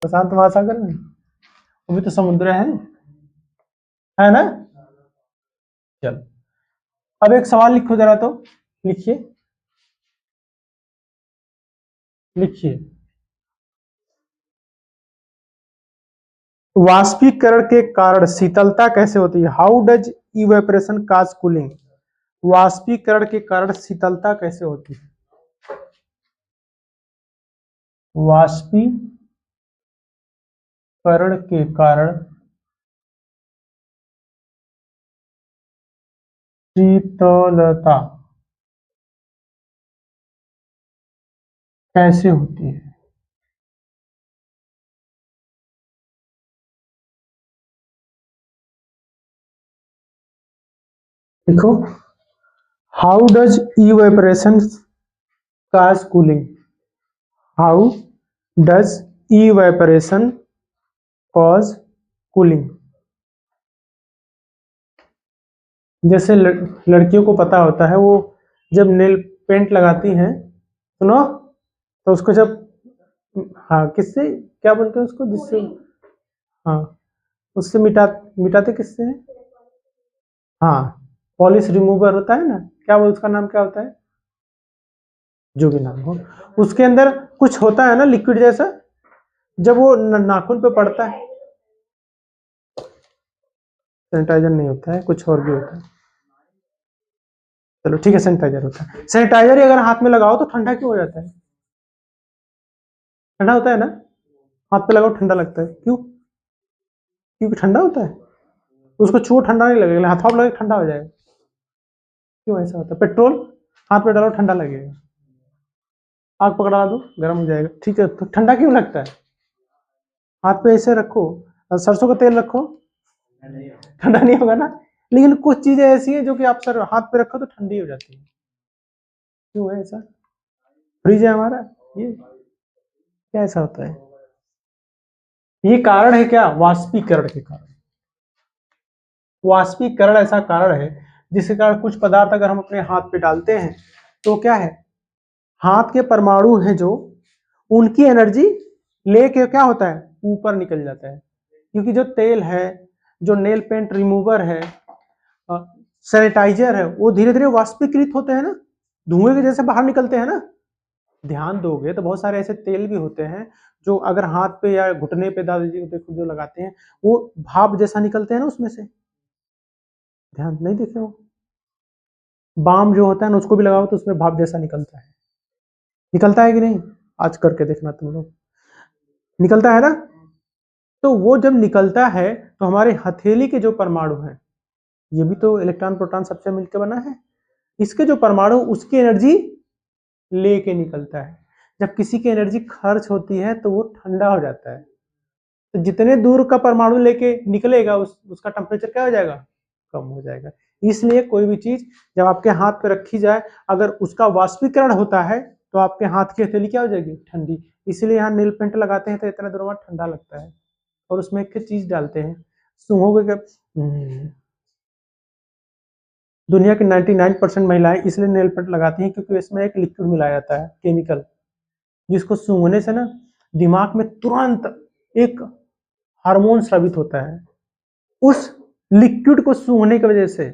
प्रशांत महासागर में, वो भी तो समुद्र है ना? चलो अब एक सवाल लिखो जरा, तो लिखिए लिखिए। वाष्पीकरण के कारण शीतलता कैसे होती है? How does evaporation cause cooling? वाष्पीकरण के कारण शीतलता कैसे होती है? वाष्पीकरण के कारण शीतलता कैसे होती है? देखो, how does evaporation cause cooling? How does evaporation cause cooling? जैसे लड़कियों को पता होता है, वो जब नेल पेंट लगाती हैं, सुनो, तो उसको जब, हाँ, किससे, क्या बोलते हैं उसको, जिससे, हाँ, उससे मिटाते किससे हैं? हाँ, पॉलिश रिमूवर होता है ना, क्या वो, उसका नाम क्या होता है? जो भी नाम हो, उसके अंदर कुछ होता है ना लिक्विड जैसा, जब वो नाखून पे पड़ता है, सैनिटाइजर नहीं होता है, कुछ और भी होता है। चलो ठीक है, सैनिटाइजर होता है। सैनिटाइजर ही अगर हाथ में लगाओ तो ठंडा क्यों हो जाता है? ठंडा होता है ना, हाथ पे लगाओ ठंडा लगता है, क्यों? क्योंकि ठंडा होता है, उसको छुओ ठंडा नहीं लगेगा, हाथ में लगे ठंडा हो जाएगा, क्यों ऐसा होता है? पेट्रोल हाथ पे डालो ठंडा लगेगा, आग पकड़ा दो गर्म हो जाएगा, ठीक है, तो ठंडा क्यों लगता है? हाथ पे ऐसे रखो, और सरसों का तेल रखो, ठंडा नहीं होगा ना। लेकिन कुछ चीजें ऐसी हैं जो कि आप सर हाथ पे रखो तो ठंडी हो जाती है, क्यों है ऐसा? फ्रिज है हमारा, ये क्या ऐसा होता है? ये कारण है क्या? वाष्पीकरण के कारण। वाष्पीकरण ऐसा कारण है जिसके कारण कुछ पदार्थ अगर हम अपने हाथ पे डालते हैं तो क्या है, हाथ के परमाणु हैं जो, उनकी एनर्जी लेके क्या होता है, ऊपर निकल जाता है। क्योंकि जो तेल है, जो नेल पेंट रिमूवर है, सैनिटाइजर है, वो धीरे धीरे वाष्पीकृत होते हैं ना, धुएं के जैसे बाहर निकलते हैं ना। ध्यान दोगे तो बहुत सारे ऐसे तेल भी होते हैं जो अगर हाथ पे या घुटने पे दादाजी देखो जो लगाते हैं, वो भाप जैसा निकलते हैं ना उसमें से, ध्यान नहीं देखे हो? बाम जो होता है ना, उसको भी लगाओ तो उसमें भाप जैसा निकलता है, निकलता है कि नहीं? आज करके देखना तुम लोग, निकलता है ना। तो वो जब निकलता है तो हमारे हथेली के जो परमाणु हैं, ये भी तो इलेक्ट्रॉन प्रोटॉन सबसे मिलकर बना है, इसके जो परमाणु उसकी एनर्जी लेके निकलता है। जब किसी की एनर्जी खर्च होती है तो वो ठंडा हो जाता है, तो जितने दूर का परमाणु लेके निकलेगा उसका टेम्परेचर क्या हो जाएगा, कम हो जाएगा। इसलिए कोई भी चीज जब आपके हाथ पे रखी जाए, अगर उसका वाष्पीकरण होता है तो आपके हाथ की हथेली क्या हो जाएगी, ठंडी। इसीलिए यहाँ नील पेंट लगाते हैं तो इतना देर बाद ठंडा लगता है। और उसमें एक चीज डालते हैं, सूंघोगे क्या, दुनिया की 99% महिलाएं इसलिए नेल पेंट लगाती हैं क्योंकि इसमें एक लिक्विड मिलाया जाता है, केमिकल, जिसको सूंघने से ना दिमाग में तुरंत एक हार्मोन स्रावित होता है। उस लिक्विड को सूंघने की वजह से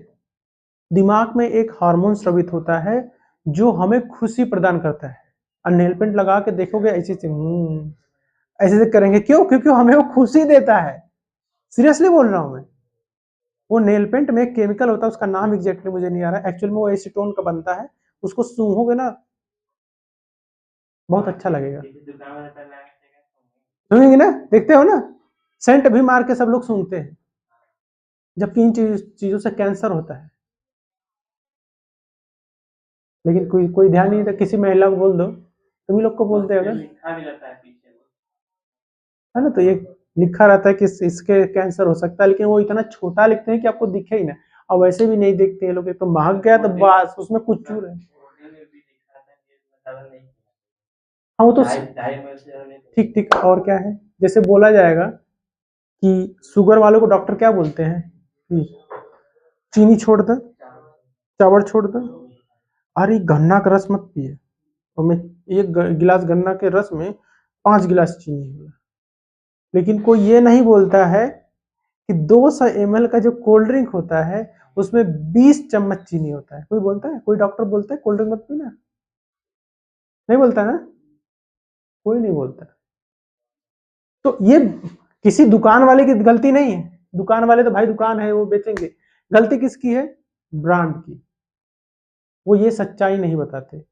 दिमाग में एक हार्मोन स्रावित होता है जो हमें खुशी प्रदान करता है। और नेल पेंट लगा के देखोगे ऐसे ऐसे करेंगे, क्यों? क्योंकि हमें वो खुशी देता है। सीरियसली बोल रहा हूं मैं। वो नेल पेंट में एक केमिकल होता है, उसका नाम एग्जैक्टली मुझे नहीं आ रहा है, एक्चुअल में वो एसीटोन का बनता है। उसको सूंघोगे ना बहुत अच्छा लगेगा। सूंघेंगे ना, देखते हो ना, सेंट भी मार के सब लोग सूंघते हैं, जबकि इन चीजों से कैंसर होता है। लेकिन कोई ध्यान नहीं देता। किसी महिला को बोल दो, तुम लोग को बोलते हो है ना, तो ये लिखा रहता है कि इसके कैंसर हो सकता है, लेकिन वो इतना छोटा लिखते हैं कि आपको दिखे ही ना। और वैसे भी नहीं देखते हैं लोग, तो महक गया तो बस उसमें कुछ चूर है। हाँ वो तो ठीक ठीक। और क्या है, जैसे बोला जाएगा कि शुगर वालों को डॉक्टर क्या बोलते हैं कि चीनी छोड़ दे, चावल छोड़ दे, अरे गन्ना का रस मत पिए, और मैं एक गिलास गन्ना के रस में 5 गिलास चीनी है। लेकिन कोई ये नहीं बोलता है कि 200 ml का जो कोल्ड ड्रिंक होता है उसमें 20 चम्मच चीनी होता है। कोई बोलता है? कोई डॉक्टर बोलता है कोल्ड ड्रिंक मत पीना? नहीं बोलता ना, कोई नहीं बोलता। तो ये किसी दुकान वाले की गलती नहीं है। दुकान वाले तो भाई दुकान है, वो बेचेंगे। गलती किसकी है? ब्रांड की। वो ये सच्चाई नहीं बताते हैं।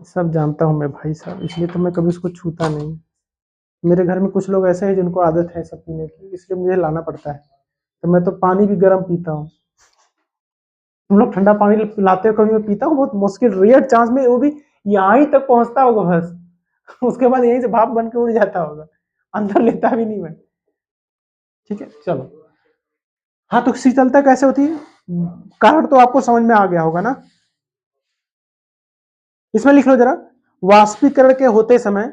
सब जानता हूं मैं भाई साहब, इसलिए तो मैं कभी उसको छूता नहीं। मेरे घर में कुछ लोग ऐसे हैं जिनको आदत है सब पीने की, इसलिए मुझे लाना पड़ता है। तो मैं तो पानी भी गर्म पीता हूँ। तुम लोग ठंडा पानी लाते हो कभी? मैं पीता हूँ बहुत मुश्किल, रेयर चांस में, वो भी यहाँ ही तक पहुंचता होगा बस। उसके बाद यहीं से भाप बन के उड़ जाता होगा, अंदर लेता भी नहीं मैं। ठीक है चलो। हाँ तो शीतलता कैसे होती है, कारण तो आपको समझ में आ गया होगा ना। इसमें लिख लो जरा, वाष्पीकरण के होते समय,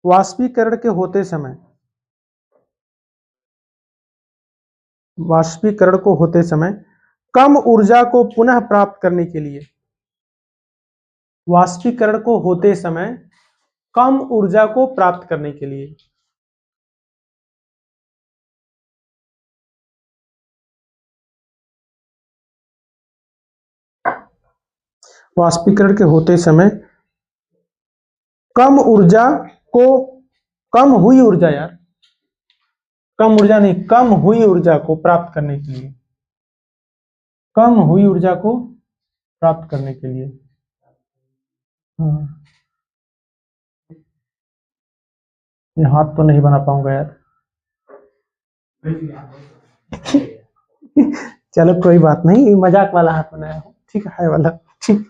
वाष्पीकरण के होते समय, वाष्पीकरण को होते समय कम ऊर्जा को पुनः प्राप्त करने के लिए, वाष्पीकरण को होते समय कम ऊर्जा को प्राप्त करने के लिए, वाष्पीकरण के होते समय कम ऊर्जा को, कम हुई ऊर्जा यार, कम ऊर्जा नहीं, कम हुई ऊर्जा को प्राप्त करने के लिए, कम हुई ऊर्जा को प्राप्त करने के लिए। हाँ, ये हाथ तो नहीं बना पाऊंगा यार। चलो कोई बात नहीं, मजाक वाला हाथ बनाया हूं, ठीक है वाला, ठीक।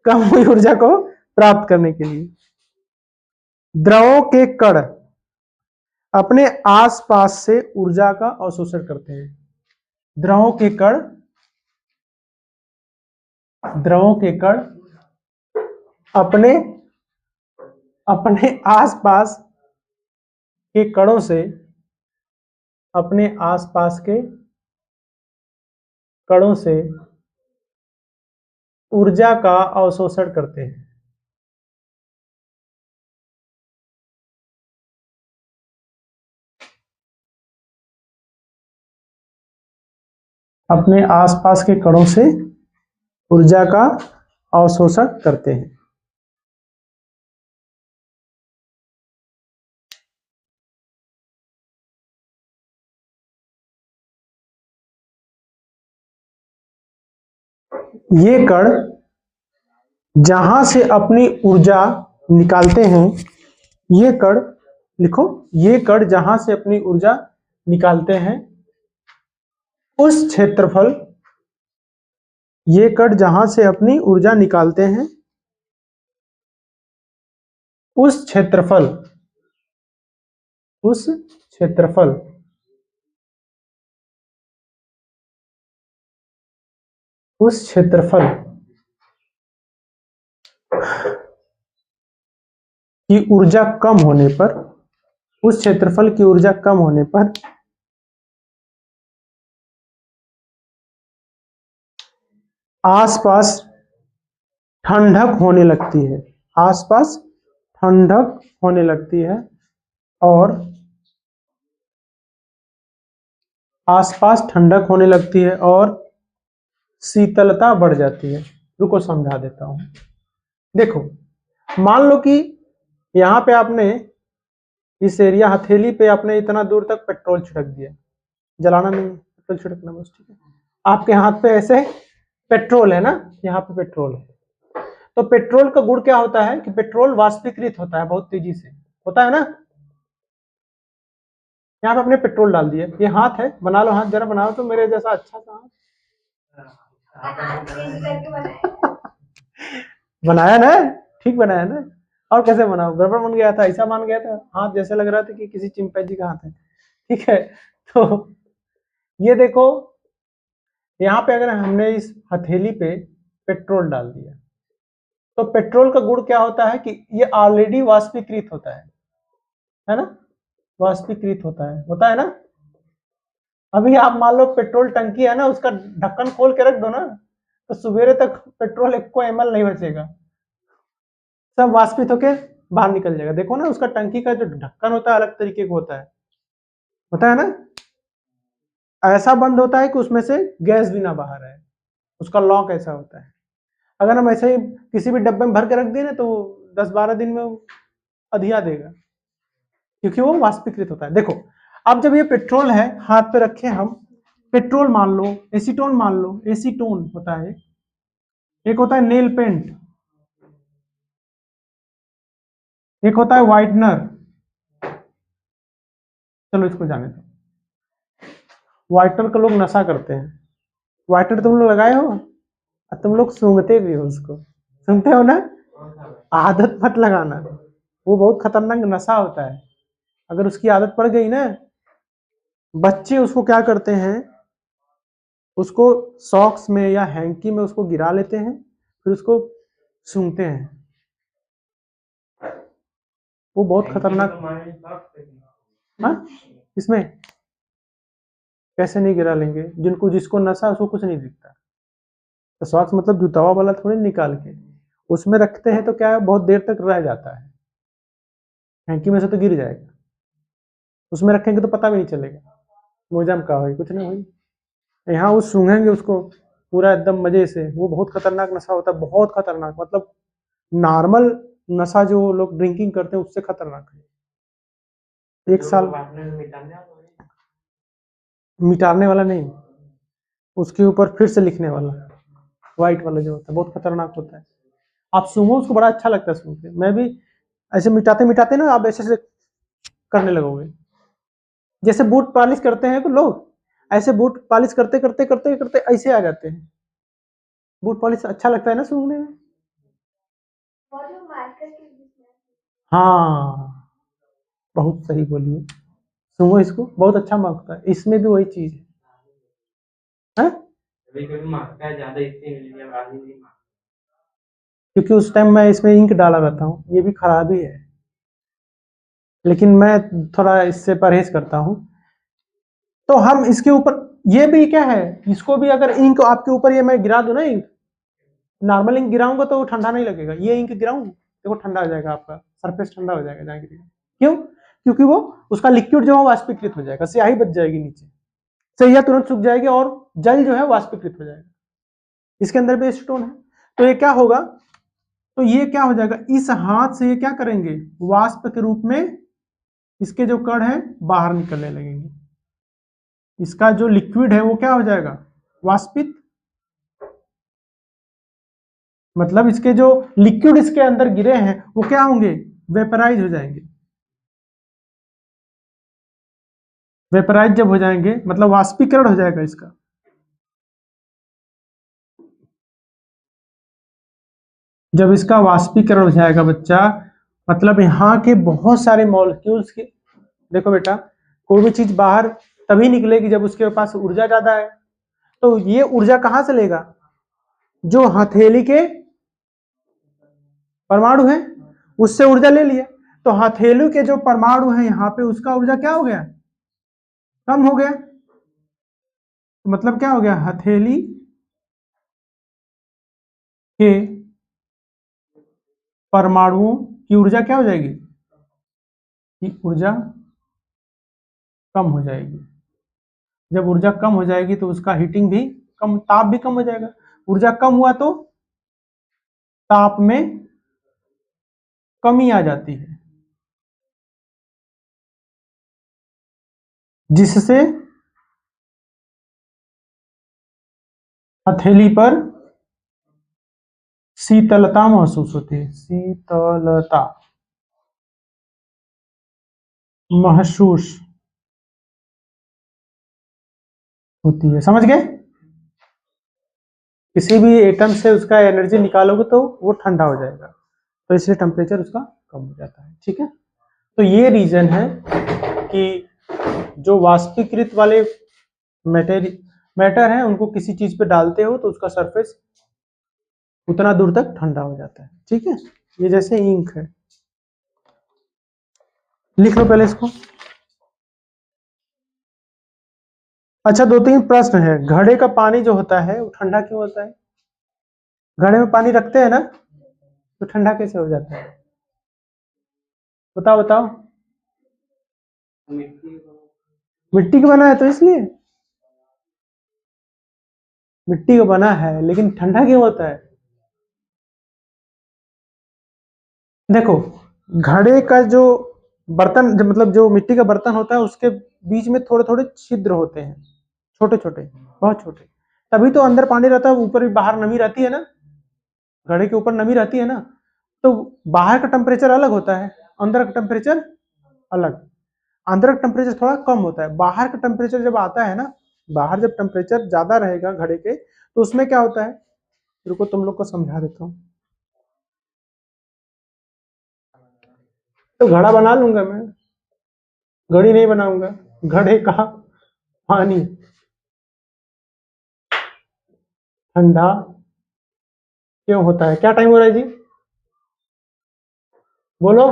कम हुई ऊर्जा को प्राप्त करने के लिए द्रवों के कण अपने आसपास से ऊर्जा का अवशोषण करते हैं। द्रवों के कण, द्रवों के कण अपने अपने आसपास के कणों से, अपने आसपास के कणों से ऊर्जा का अवशोषण करते हैं। अपने आसपास के कणों से ऊर्जा का अवशोषण करते हैं। ये कण जहां से अपनी ऊर्जा निकालते हैं, ये कण लिखो, ये कण जहां से अपनी ऊर्जा निकालते हैं उस क्षेत्रफल, ये कण जहां से अपनी ऊर्जा निकालते हैं उस क्षेत्रफल, उस क्षेत्रफल उस क्षेत्रफल की ऊर्जा कम होने पर, उस क्षेत्रफल की ऊर्जा कम होने पर आसपास ठंडक होने लगती है, आसपास ठंडक होने लगती है और आसपास ठंडक होने लगती है और शीतलता बढ़ जाती है। रुको समझा देता हूं। देखो, मान लो कि यहां पे आपने इस एरिया हथेली पे आपने इतना दूर तक पेट्रोल छिड़क दिया, जलाना नहीं, पेट्रोल छिड़कना बस, ठीक है। आपके हाथ पे ऐसे पेट्रोल है ना, यहाँ पे पेट्रोल है। तो पेट्रोल का गुण क्या होता है कि पेट्रोल वाष्पीकृत होता है बहुत तेजी से, होता है ना। यहाँ पे आपने पेट्रोल डाल दिया, ये हाथ है, बना लो हाथ, जरा बनाओ तो मेरे जैसा अच्छा सा हाथ। बनाया ना, ठीक बनाया ना। और कैसे बनाओ, गड़बड़ बन गया था, ऐसा मान गया था हाथ, जैसे लग रहा था कि किसी चिंपैंजी का हाथ है, ठीक है। तो ये देखो, यहाँ पे अगर हमने इस हथेली पे पेट्रोल डाल दिया, तो पेट्रोल का गुण क्या होता है कि ये ऑलरेडी वाष्पीकृत है ना, वाष्पीकृत होता है ना। अभी आप मान लो पेट्रोल टंकी है ना, उसका ढक्कन खोल के रख दो ना, तो सवेरे तक पेट्रोल 1 ml नहीं बचेगा, सब वाष्पित होके बाहर निकल जाएगा। देखो ना, उसका टंकी का जो ढक्कन होता है अलग तरीके का होता है ना, ऐसा बंद होता है कि उसमें से गैस भी ना बाहर आए, उसका लॉक ऐसा होता है। अगर हम ऐसे ही किसी भी डब्बे में भर के रख दिए ना, तो 10-12 दिन में अधिया देगा, क्योंकि वो वाष्पीकृत होता है। देखो, अब जब ये पेट्रोल है, हाथ पे रखे हम, पेट्रोल मान लो, एसीटोन मान लो, एसीटोन होता है, एक होता है नेल पेंट, एक होता है व्हाइटनर। चलो इसको जाने दो। व्हाइटनर का लोग नशा करते हैं, व्हाइटनर तुम लोग लगाए हो, तुम लोग सूंघते भी हो उसको, सुनते हो ना, आदत मत लगाना, वो बहुत खतरनाक नशा होता है। अगर उसकी आदत पड़ गई ना, बच्चे उसको क्या करते हैं, उसको सॉक्स में या हैंकी में उसको गिरा लेते हैं, फिर उसको सूंघते हैं, वो बहुत खतरनाक। हाँ, इसमें कैसे नहीं गिरा लेंगे, जिसको नशा उसको कुछ नहीं दिखता। तो सॉक्स मतलब जूतावा वाला थोड़ी निकाल के उसमें रखते हैं, तो क्या है, बहुत देर तक रह जाता है, हैंकी में से तो गिर जाएगा, उसमें रखेंगे तो पता भी नहीं चलेगा, मोजा में का हो कुछ नहीं हुई। यहाँ वो सूंघेंगे उसको पूरा एकदम मजे से, वो बहुत खतरनाक नशा होता है, बहुत खतरनाक, मतलब नॉर्मल नशा जो लोग ड्रिंकिंग करते हैं उससे खतरनाक है। 1 साल मिटाने वाला नहीं, उसके ऊपर फिर से लिखने वाला, व्हाइट वाला जो होता है बहुत खतरनाक होता है। आप सूंघो उसको, बड़ा अच्छा लगता है सूंघ के, मैं भी ऐसे मिटाते मिटाते ना, आप ऐसे करने लगोगे, जैसे बूट पॉलिश करते हैं तो लोग ऐसे बूट पॉलिश करते करते करते करते ऐसे आ जाते हैं। बूट पॉलिश अच्छा लगता है ना सूंघने में। हाँ, बहुत सही बोलिए, सूंघो इसको, बहुत अच्छा महकता है, इसमें भी वही चीज है, क्योंकि उस टाइम मैं इसमें इंक डाला रहता हूँ, ये भी खराब ही है, लेकिन मैं थोड़ा इससे परहेज करता हूँ। तो हम इसके ऊपर, ये भी क्या है, इसको भी अगर इंक आपके ऊपर ये मैं गिरा दूं ना, इंक नॉर्मल इंक गिराऊंगा तो ठंडा नहीं लगेगा, ये इंक गिराऊं देखो ठंडा हो जाएगा, आपका सरफेस ठंडा हो जाएगा जहाँ गिरेगा। क्यों? क्योंकि वो उसका लिक्विड जो है वाष्पीकृत हो जाएगा, स्याही बच जाएगी नीचे, स्याही तुरंत सूख जाएगी और जल जो है वाष्पीकृत हो जाएगा। इसके अंदर भी एसीटोन है, तो ये क्या होगा, तो ये क्या हो जाएगा, इस हाथ से ये क्या करेंगे, वाष्प के रूप में इसके जो कण है बाहर निकलने लगेंगे, इसका जो लिक्विड है वो क्या हो जाएगा, वाष्पित, मतलब इसके जो लिक्विड इसके अंदर गिरे हैं वो क्या होंगे, वेपराइज हो जाएंगे। वेपराइज जब हो जाएंगे मतलब वाष्पीकरण हो जाएगा इसका। जब इसका वाष्पीकरण हो जाएगा बच्चा, मतलब यहाँ के बहुत सारे मॉलिक्यूल्स के, देखो बेटा, कोई भी चीज बाहर तभी निकलेगी जब उसके पास ऊर्जा ज्यादा है, तो ये ऊर्जा कहाँ से लेगा, जो हथेली के परमाणु है उससे ऊर्जा ले लिया, तो हथेली के जो परमाणु है यहाँ पे उसका ऊर्जा क्या हो गया, कम हो गया। तो मतलब क्या हो गया, हथेली के परमाणुओं की ऊर्जा क्या हो जाएगी, कि ऊर्जा कम हो जाएगी। जब ऊर्जा कम हो जाएगी तो उसका हीटिंग भी कम, ताप भी कम हो जाएगा। ऊर्जा कम हुआ तो ताप में कमी आ जाती है, जिससे हथेली पर शीतलता महसूस होती है, शीतलता महसूस होती है। समझ गए? किसी भी एटम से उसका एनर्जी निकालोगे तो वो ठंडा हो जाएगा, तो इसलिए टेम्परेचर उसका कम हो जाता है। ठीक है, तो ये रीजन है कि जो वाष्पीकृत वाले मैटर है उनको किसी चीज पे डालते हो तो उसका सरफेस उतना दूर तक ठंडा हो जाता है। ठीक है, ये जैसे इंक है, लिख लो पहले इसको। अच्छा, 2-3 प्रश्न है। घड़े का पानी जो होता है वो ठंडा क्यों होता है? घड़े में पानी रखते हैं ना, तो ठंडा कैसे हो जाता है? बताओ बताओ। मिट्टी का बना है तो इसलिए मिट्टी का बना है, लेकिन ठंडा क्यों होता है? देखो, घड़े का जो बर्तन, मतलब जो मिट्टी का बर्तन होता है उसके बीच में थोड़े थोड़े छिद्र होते हैं, छोटे छोटे, बहुत छोटे, तभी तो अंदर पानी रहता है, ऊपर भी बाहर नमी रहती है ना, घड़े के ऊपर नमी रहती है ना, तो बाहर का टेम्परेचर अलग होता है, अंदर का टेम्परेचर अलग। अंदर का टेम्परेचर थोड़ा कम होता है, बाहर का टेम्परेचर जब आता है ना, बाहर जब टेम्परेचर ज्यादा रहेगा घड़े के, तो उसमें क्या होता है, रुको तुम लोग को समझा देता हूँ। तो घड़ा बना लूंगा मैं, घड़ी नहीं बनाऊंगा। घड़े का पानी ठंडा क्यों होता है? क्या टाइम हो रहा है जी? बोलो।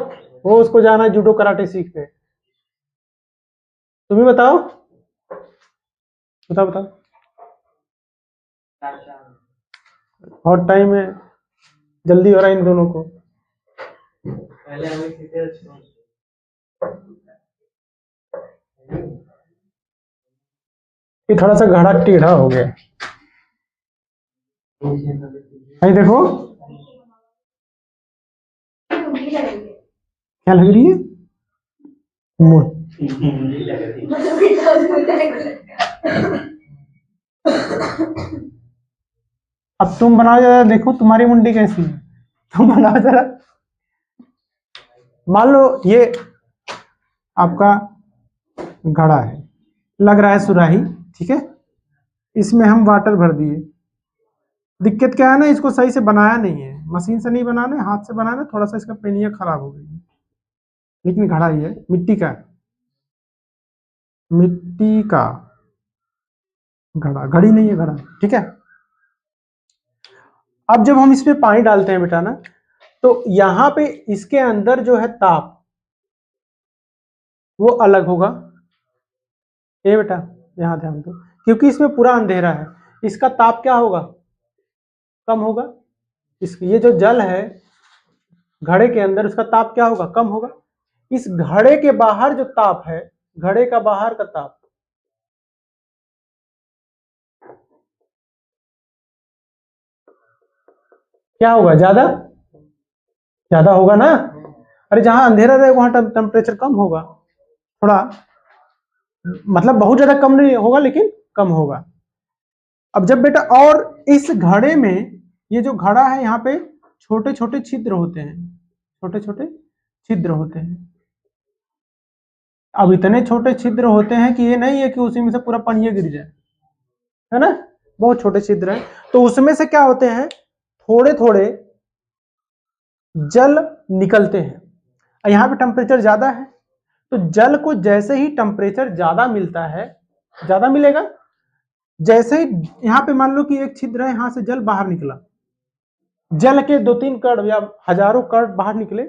वो उसको जाना है जूडो कराटे सीखने। तुम ही बताओ, बताओ बताओ। और टाइम है, जल्दी हो रहा है इन दोनों को। ये थोड़ा सा घड़ा टेढ़ा हो गया, भाई देखो क्या लग रही है, अब तुम बनाओ जरा, देखो तुम्हारी मुंडी कैसी है, तुम बनाओ जरा। मान लो ये आपका घड़ा है, लग रहा है सुराही, ठीक है, इसमें हम वाटर भर दिए। दिक्कत क्या है ना, इसको सही से बनाया नहीं है, मशीन से नहीं बनाना है, हाथ से बनाना है, थोड़ा सा इसका पेनिया खराब हो गई है, लेकिन घड़ा ही है, मिट्टी का, मिट्टी का घड़ा, घड़ी नहीं है घड़ा। ठीक है, अब जब हम इसमें पानी डालते हैं बेटा ना, तो यहां पे इसके अंदर जो है ताप वो अलग होगा। ये बेटा यहां ध्यान दो, क्योंकि इसमें पूरा अंधेरा है, इसका ताप क्या होगा, कम होगा। ये जो जल है घड़े के अंदर, उसका ताप क्या होगा, कम होगा। इस घड़े के बाहर जो ताप है, घड़े का बाहर का ताप क्या होगा, ज्यादा ज्यादा होगा ना। अरे जहां अंधेरा रहे वहां टेम्परेचर कम होगा, थोड़ा, मतलब बहुत ज्यादा कम नहीं होगा लेकिन कम होगा। अब जब बेटा, और इस घड़े में, ये जो घड़ा है यहाँ पे छोटे छोटे छिद्र होते हैं, छोटे छोटे छिद्र होते हैं। अब इतने छोटे छिद्र होते हैं कि ये नहीं है कि उसी में से पूरा पानी गिर जाए, है ना, बहुत छोटे छिद्र हैं। तो उसमें से क्या होते हैं, थोड़े थोड़े जल निकलते हैं। यहाँ पे टेम्परेचर ज्यादा है, तो जल को जैसे ही टेम्परेचर ज्यादा मिलता है, ज्यादा मिलेगा, जैसे ही यहाँ पे मान लो कि एक छिद्र है, यहां से जल बाहर निकला, जल के 2-3 कण या हजारों कण बाहर निकले,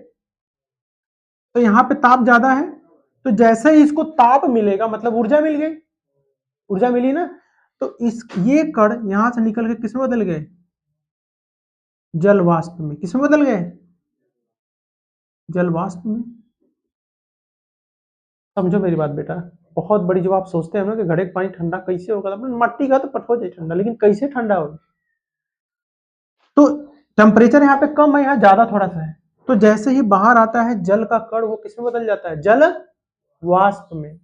तो यहाँ पे ताप ज्यादा है, तो जैसे ही इसको ताप मिलेगा मतलब ऊर्जा मिल गई, ऊर्जा मिली ना, तो ये कण यहां से निकल के किसमें बदल गए, जल वाष्प में। किसमें बदल गए, जल वाष्प में। समझो मेरी बात बेटा, बहुत बड़ी, जब आप सोचते हैं ना कि घड़े का पानी ठंडा कैसे होगा, तो मट्टी का तो पट हो जाए ठंडा, लेकिन कैसे ठंडा होगा। तो टेम्परेचर यहाँ पे कम है, यहाँ ज्यादा थोड़ा सा है, तो जैसे ही बाहर आता है जल का कण, वो किसमें बदल जाता है, जल वाष्प में।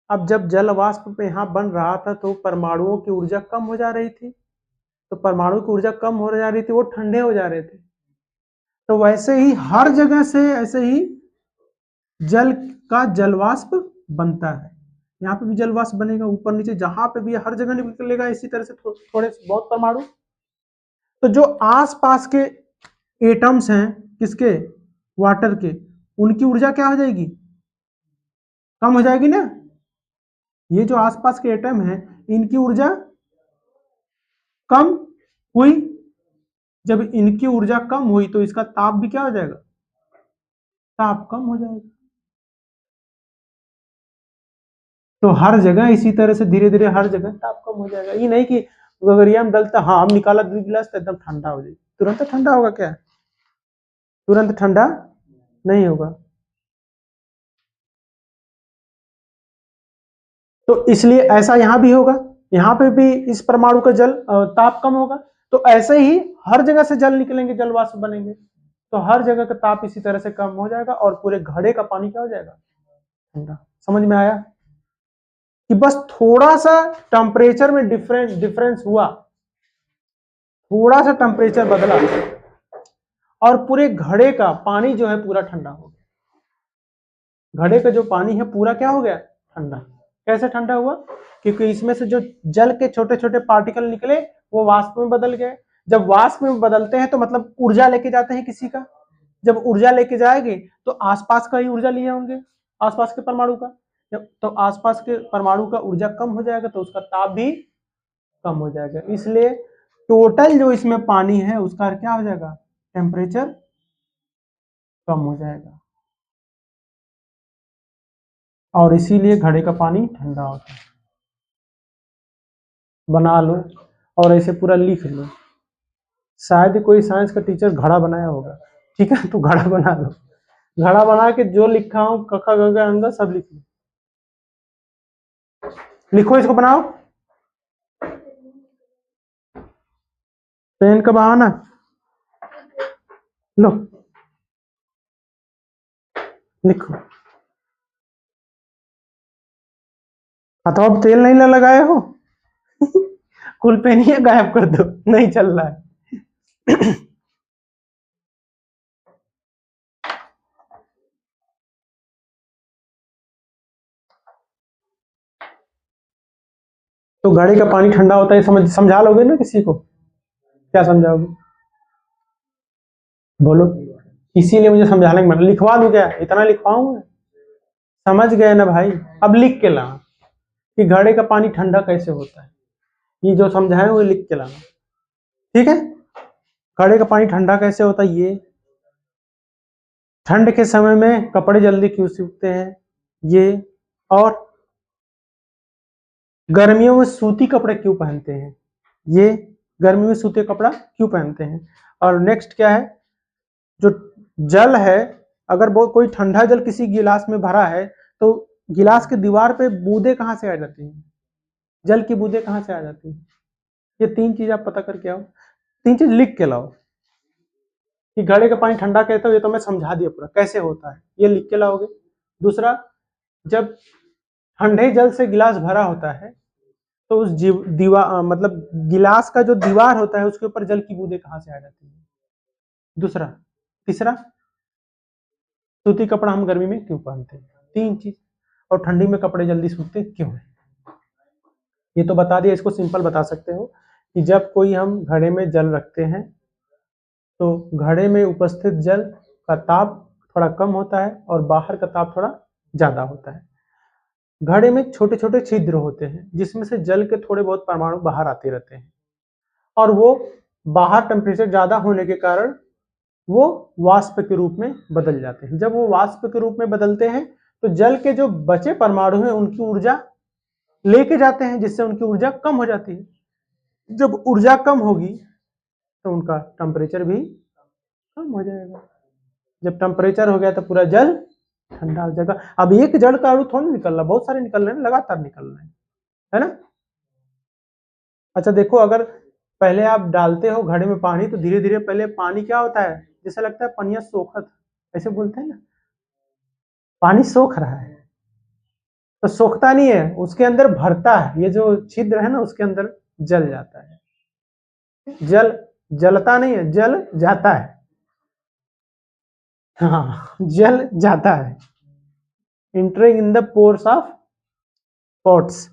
अब जब जल वाष्प पे यहाँ बन रहा था तो परमाणुओं की ऊर्जा कम हो जा रही थी, तो परमाणु की ऊर्जा कम हो जा रही थी, वो ठंडे हो जा रहे थे। तो वैसे ही हर जगह से ऐसे ही जल का जलवाष्प बनता है, यहाँ पे भी जलवाष्प बनेगा, ऊपर नीचे जहां पे भी हर जगह निकलेगा इसी तरह से थोड़े बहुत परमाणु। तो जो आसपास के एटम्स हैं किसके, वाटर के, उनकी ऊर्जा क्या हो जाएगी, कम हो जाएगी ना। ये जो आसपास के एटम हैं इनकी ऊर्जा कम हुई, जब इनकी ऊर्जा कम हुई तो इसका ताप भी क्या हो जाएगा, ताप कम हो जाएगा। तो हर जगह इसी तरह से धीरे धीरे हर जगह ताप कम हो जाएगा। ये नहीं कि गगरिया में डलता, हाँ हम निकाला 2 गिलास तो एकदम ठंडा हो जाएगा, तुरंत ठंडा होगा क्या, तुरंत ठंडा नहीं होगा। तो इसलिए ऐसा यहां भी होगा, यहां पे भी इस परमाणु का जल ताप कम होगा, तो ऐसे ही हर जगह से जल निकलेंगे, जल वाष्प बनेंगे, तो हर जगह का ताप इसी तरह से कम हो जाएगा और पूरे घड़े का पानी क्या हो जाएगा, ठंडा। समझ में आया कि बस थोड़ा सा टेम्परेचर में डिफरेंस हुआ, थोड़ा सा टेम्परेचर बदला और पूरे घड़े का पानी जो है पूरा ठंडा हो गया। घड़े का जो पानी है पूरा क्या हो गया, ठंडा। कैसे ठंडा हुआ, क्योंकि इसमें से जो जल के छोटे छोटे पार्टिकल निकले वो वाष्प में बदल गए। जब वाष्प में बदलते हैं तो मतलब ऊर्जा लेके जाते हैं किसी का, जब ऊर्जा लेके जाएंगे तो आसपास का ही ऊर्जा लिए होंगे, आसपास के परमाणु का, तो आसपास के परमाणु का ऊर्जा कम हो जाएगा तो उसका ताप भी कम हो जाएगा। इसलिए टोटल जो इसमें पानी है उसका क्या हो जाएगा, टेम्परेचर कम हो जाएगा, और इसीलिए घड़े का पानी ठंडा होता है। बना लो और ऐसे पूरा लिख लो, शायद कोई साइंस का टीचर घड़ा बनाया होगा, ठीक है, तो घड़ा बना लो, घड़ा बना के जो लिखा हूं कखा गगा अंगा सब लिख लो, लिखो, इसको बनाओ, पेन का बहाना लो, लिखो। हाथों तेल नहीं लगाए हो कुल पेन ही गायब कर दो, नहीं चल रहा है तो घड़े का पानी ठंडा होता है, समझा लोगे ना किसी को, क्या समझाओगे, बोलो। इसीलिए मुझे समझाने के मन, लिखवा दूं क्या, इतना लिखवाऊंगा, समझ गए ना भाई। अब लिख के लाना कि घड़े का पानी ठंडा कैसे होता है, ये जो समझाए वो लिख के लाना, ठीक है। घड़े का पानी ठंडा कैसे होता है, ये ठंड के समय में कपड़े जल्दी क्यों सूखते हैं, ये, और गर्मियों में सूती कपड़े क्यों पहनते हैं, ये, गर्मी में सूती कपड़ा क्यों पहनते हैं। और नेक्स्ट क्या है, जो जल है, अगर वो कोई ठंडा जल किसी गिलास में भरा है तो गिलास के दीवार पे बूंदे कहां से आ जाती हैं, जल की बूंदे कहां से आ जाती हैं। ये 3 चीज आप पता करके आओ, 3 चीज लिख के लाओ कि घड़े का पानी ठंडा कहते हो, ये तो मैं समझा दिया पूरा कैसे होता है, ये लिख के लाओगे। दूसरा, जब ठंडे जल से गिलास भरा होता है तो उस दीवार मतलब गिलास का जो दीवार होता है उसके ऊपर जल की बूंदें कहां से आ जाती है। दूसरा, तीसरा, सूती कपड़ा हम गर्मी में क्यों पहनते हैं, 3 चीज। और ठंडी में कपड़े जल्दी सूखते क्यों है, ये तो बता दिया। इसको सिंपल बता सकते हो कि जब कोई हम घड़े में जल रखते हैं तो घड़े में उपस्थित जल का ताप थोड़ा कम होता है और बाहर का ताप थोड़ा ज्यादा होता है। घड़े में छोटे छोटे छिद्र होते हैं जिसमें से जल के थोड़े बहुत परमाणु बाहर आते रहते हैं, और वो बाहर टेम्परेचर ज्यादा होने के कारण वो वाष्प के रूप में बदल जाते हैं। जब वो वाष्प के रूप में बदलते हैं तो जल के जो बचे परमाणु हैं उनकी ऊर्जा लेके जाते हैं, जिससे उनकी ऊर्जा कम हो जाती है। जब ऊर्जा कम होगी तो उनका टेम्परेचर भी कम हो जाएगा। जब टेम्परेचर हो गया तो पूरा जल ठंडा हो जाएगा। अब एक जड़ का अणु थोड़ा निकल रहा, बहुत सारे निकल रहे हैं, लगातार निकल रहे हैं, है ना। अच्छा देखो, अगर पहले आप डालते हो घड़े में पानी तो धीरे धीरे पहले पानी क्या होता है, जैसा लगता है पनिया सोखत, ऐसे बोलते हैं ना, पानी सोख रहा है, तो सोखता नहीं है, उसके अंदर भरता है, ये जो छिद्र है ना उसके अंदर जल जाता है। जल जलता नहीं है, जल जाता है। हाँ, जल जाता है, entering in the pores of pots.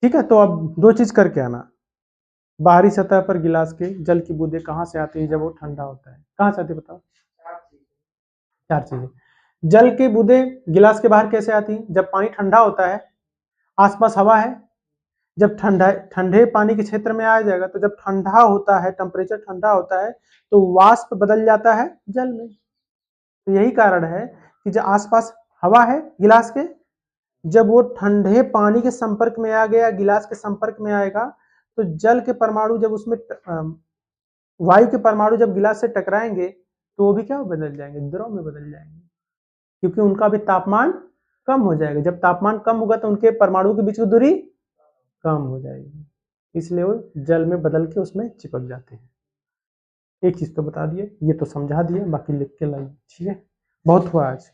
ठीक है, तो अब दो चीज करके आना। बाहरी सतह पर गिलास के जल की बूंदें कहाँ से आती है जब वो ठंडा होता है, कहाँ से आती है बताओ। चार चीजें। जल की बूंदें गिलास के बाहर कैसे आती हैं, जब पानी ठंडा होता है, आसपास हवा है, जब ठंडा ठंडे पानी के क्षेत्र में आ जाएगा तो जब ठंडा होता है, टेम्परेचर ठंडा होता है तो वाष्प बदल जाता है जल में। तो यही कारण है कि जब आसपास हवा है गिलास के, जब वो ठंडे पानी के संपर्क में आ गया, गिलास के संपर्क में आएगा, तो जल के परमाणु जब उसमें वायु के परमाणु जब गिलास से टकराएंगे तो वो भी क्या बदल जाएंगे, द्रव में बदल जाएंगे, क्योंकि उनका भी तापमान कम हो जाएगा। जब तापमान कम होगा तो उनके परमाणु के बीच की दूरी कम हो जाएगी, इसलिए वो जल में बदल के उसमें चिपक जाते हैं। एक चीज तो बता दिए, ये तो समझा दिए, बाकी लिख के लाइए। ठीक है, बहुत हुआ आज।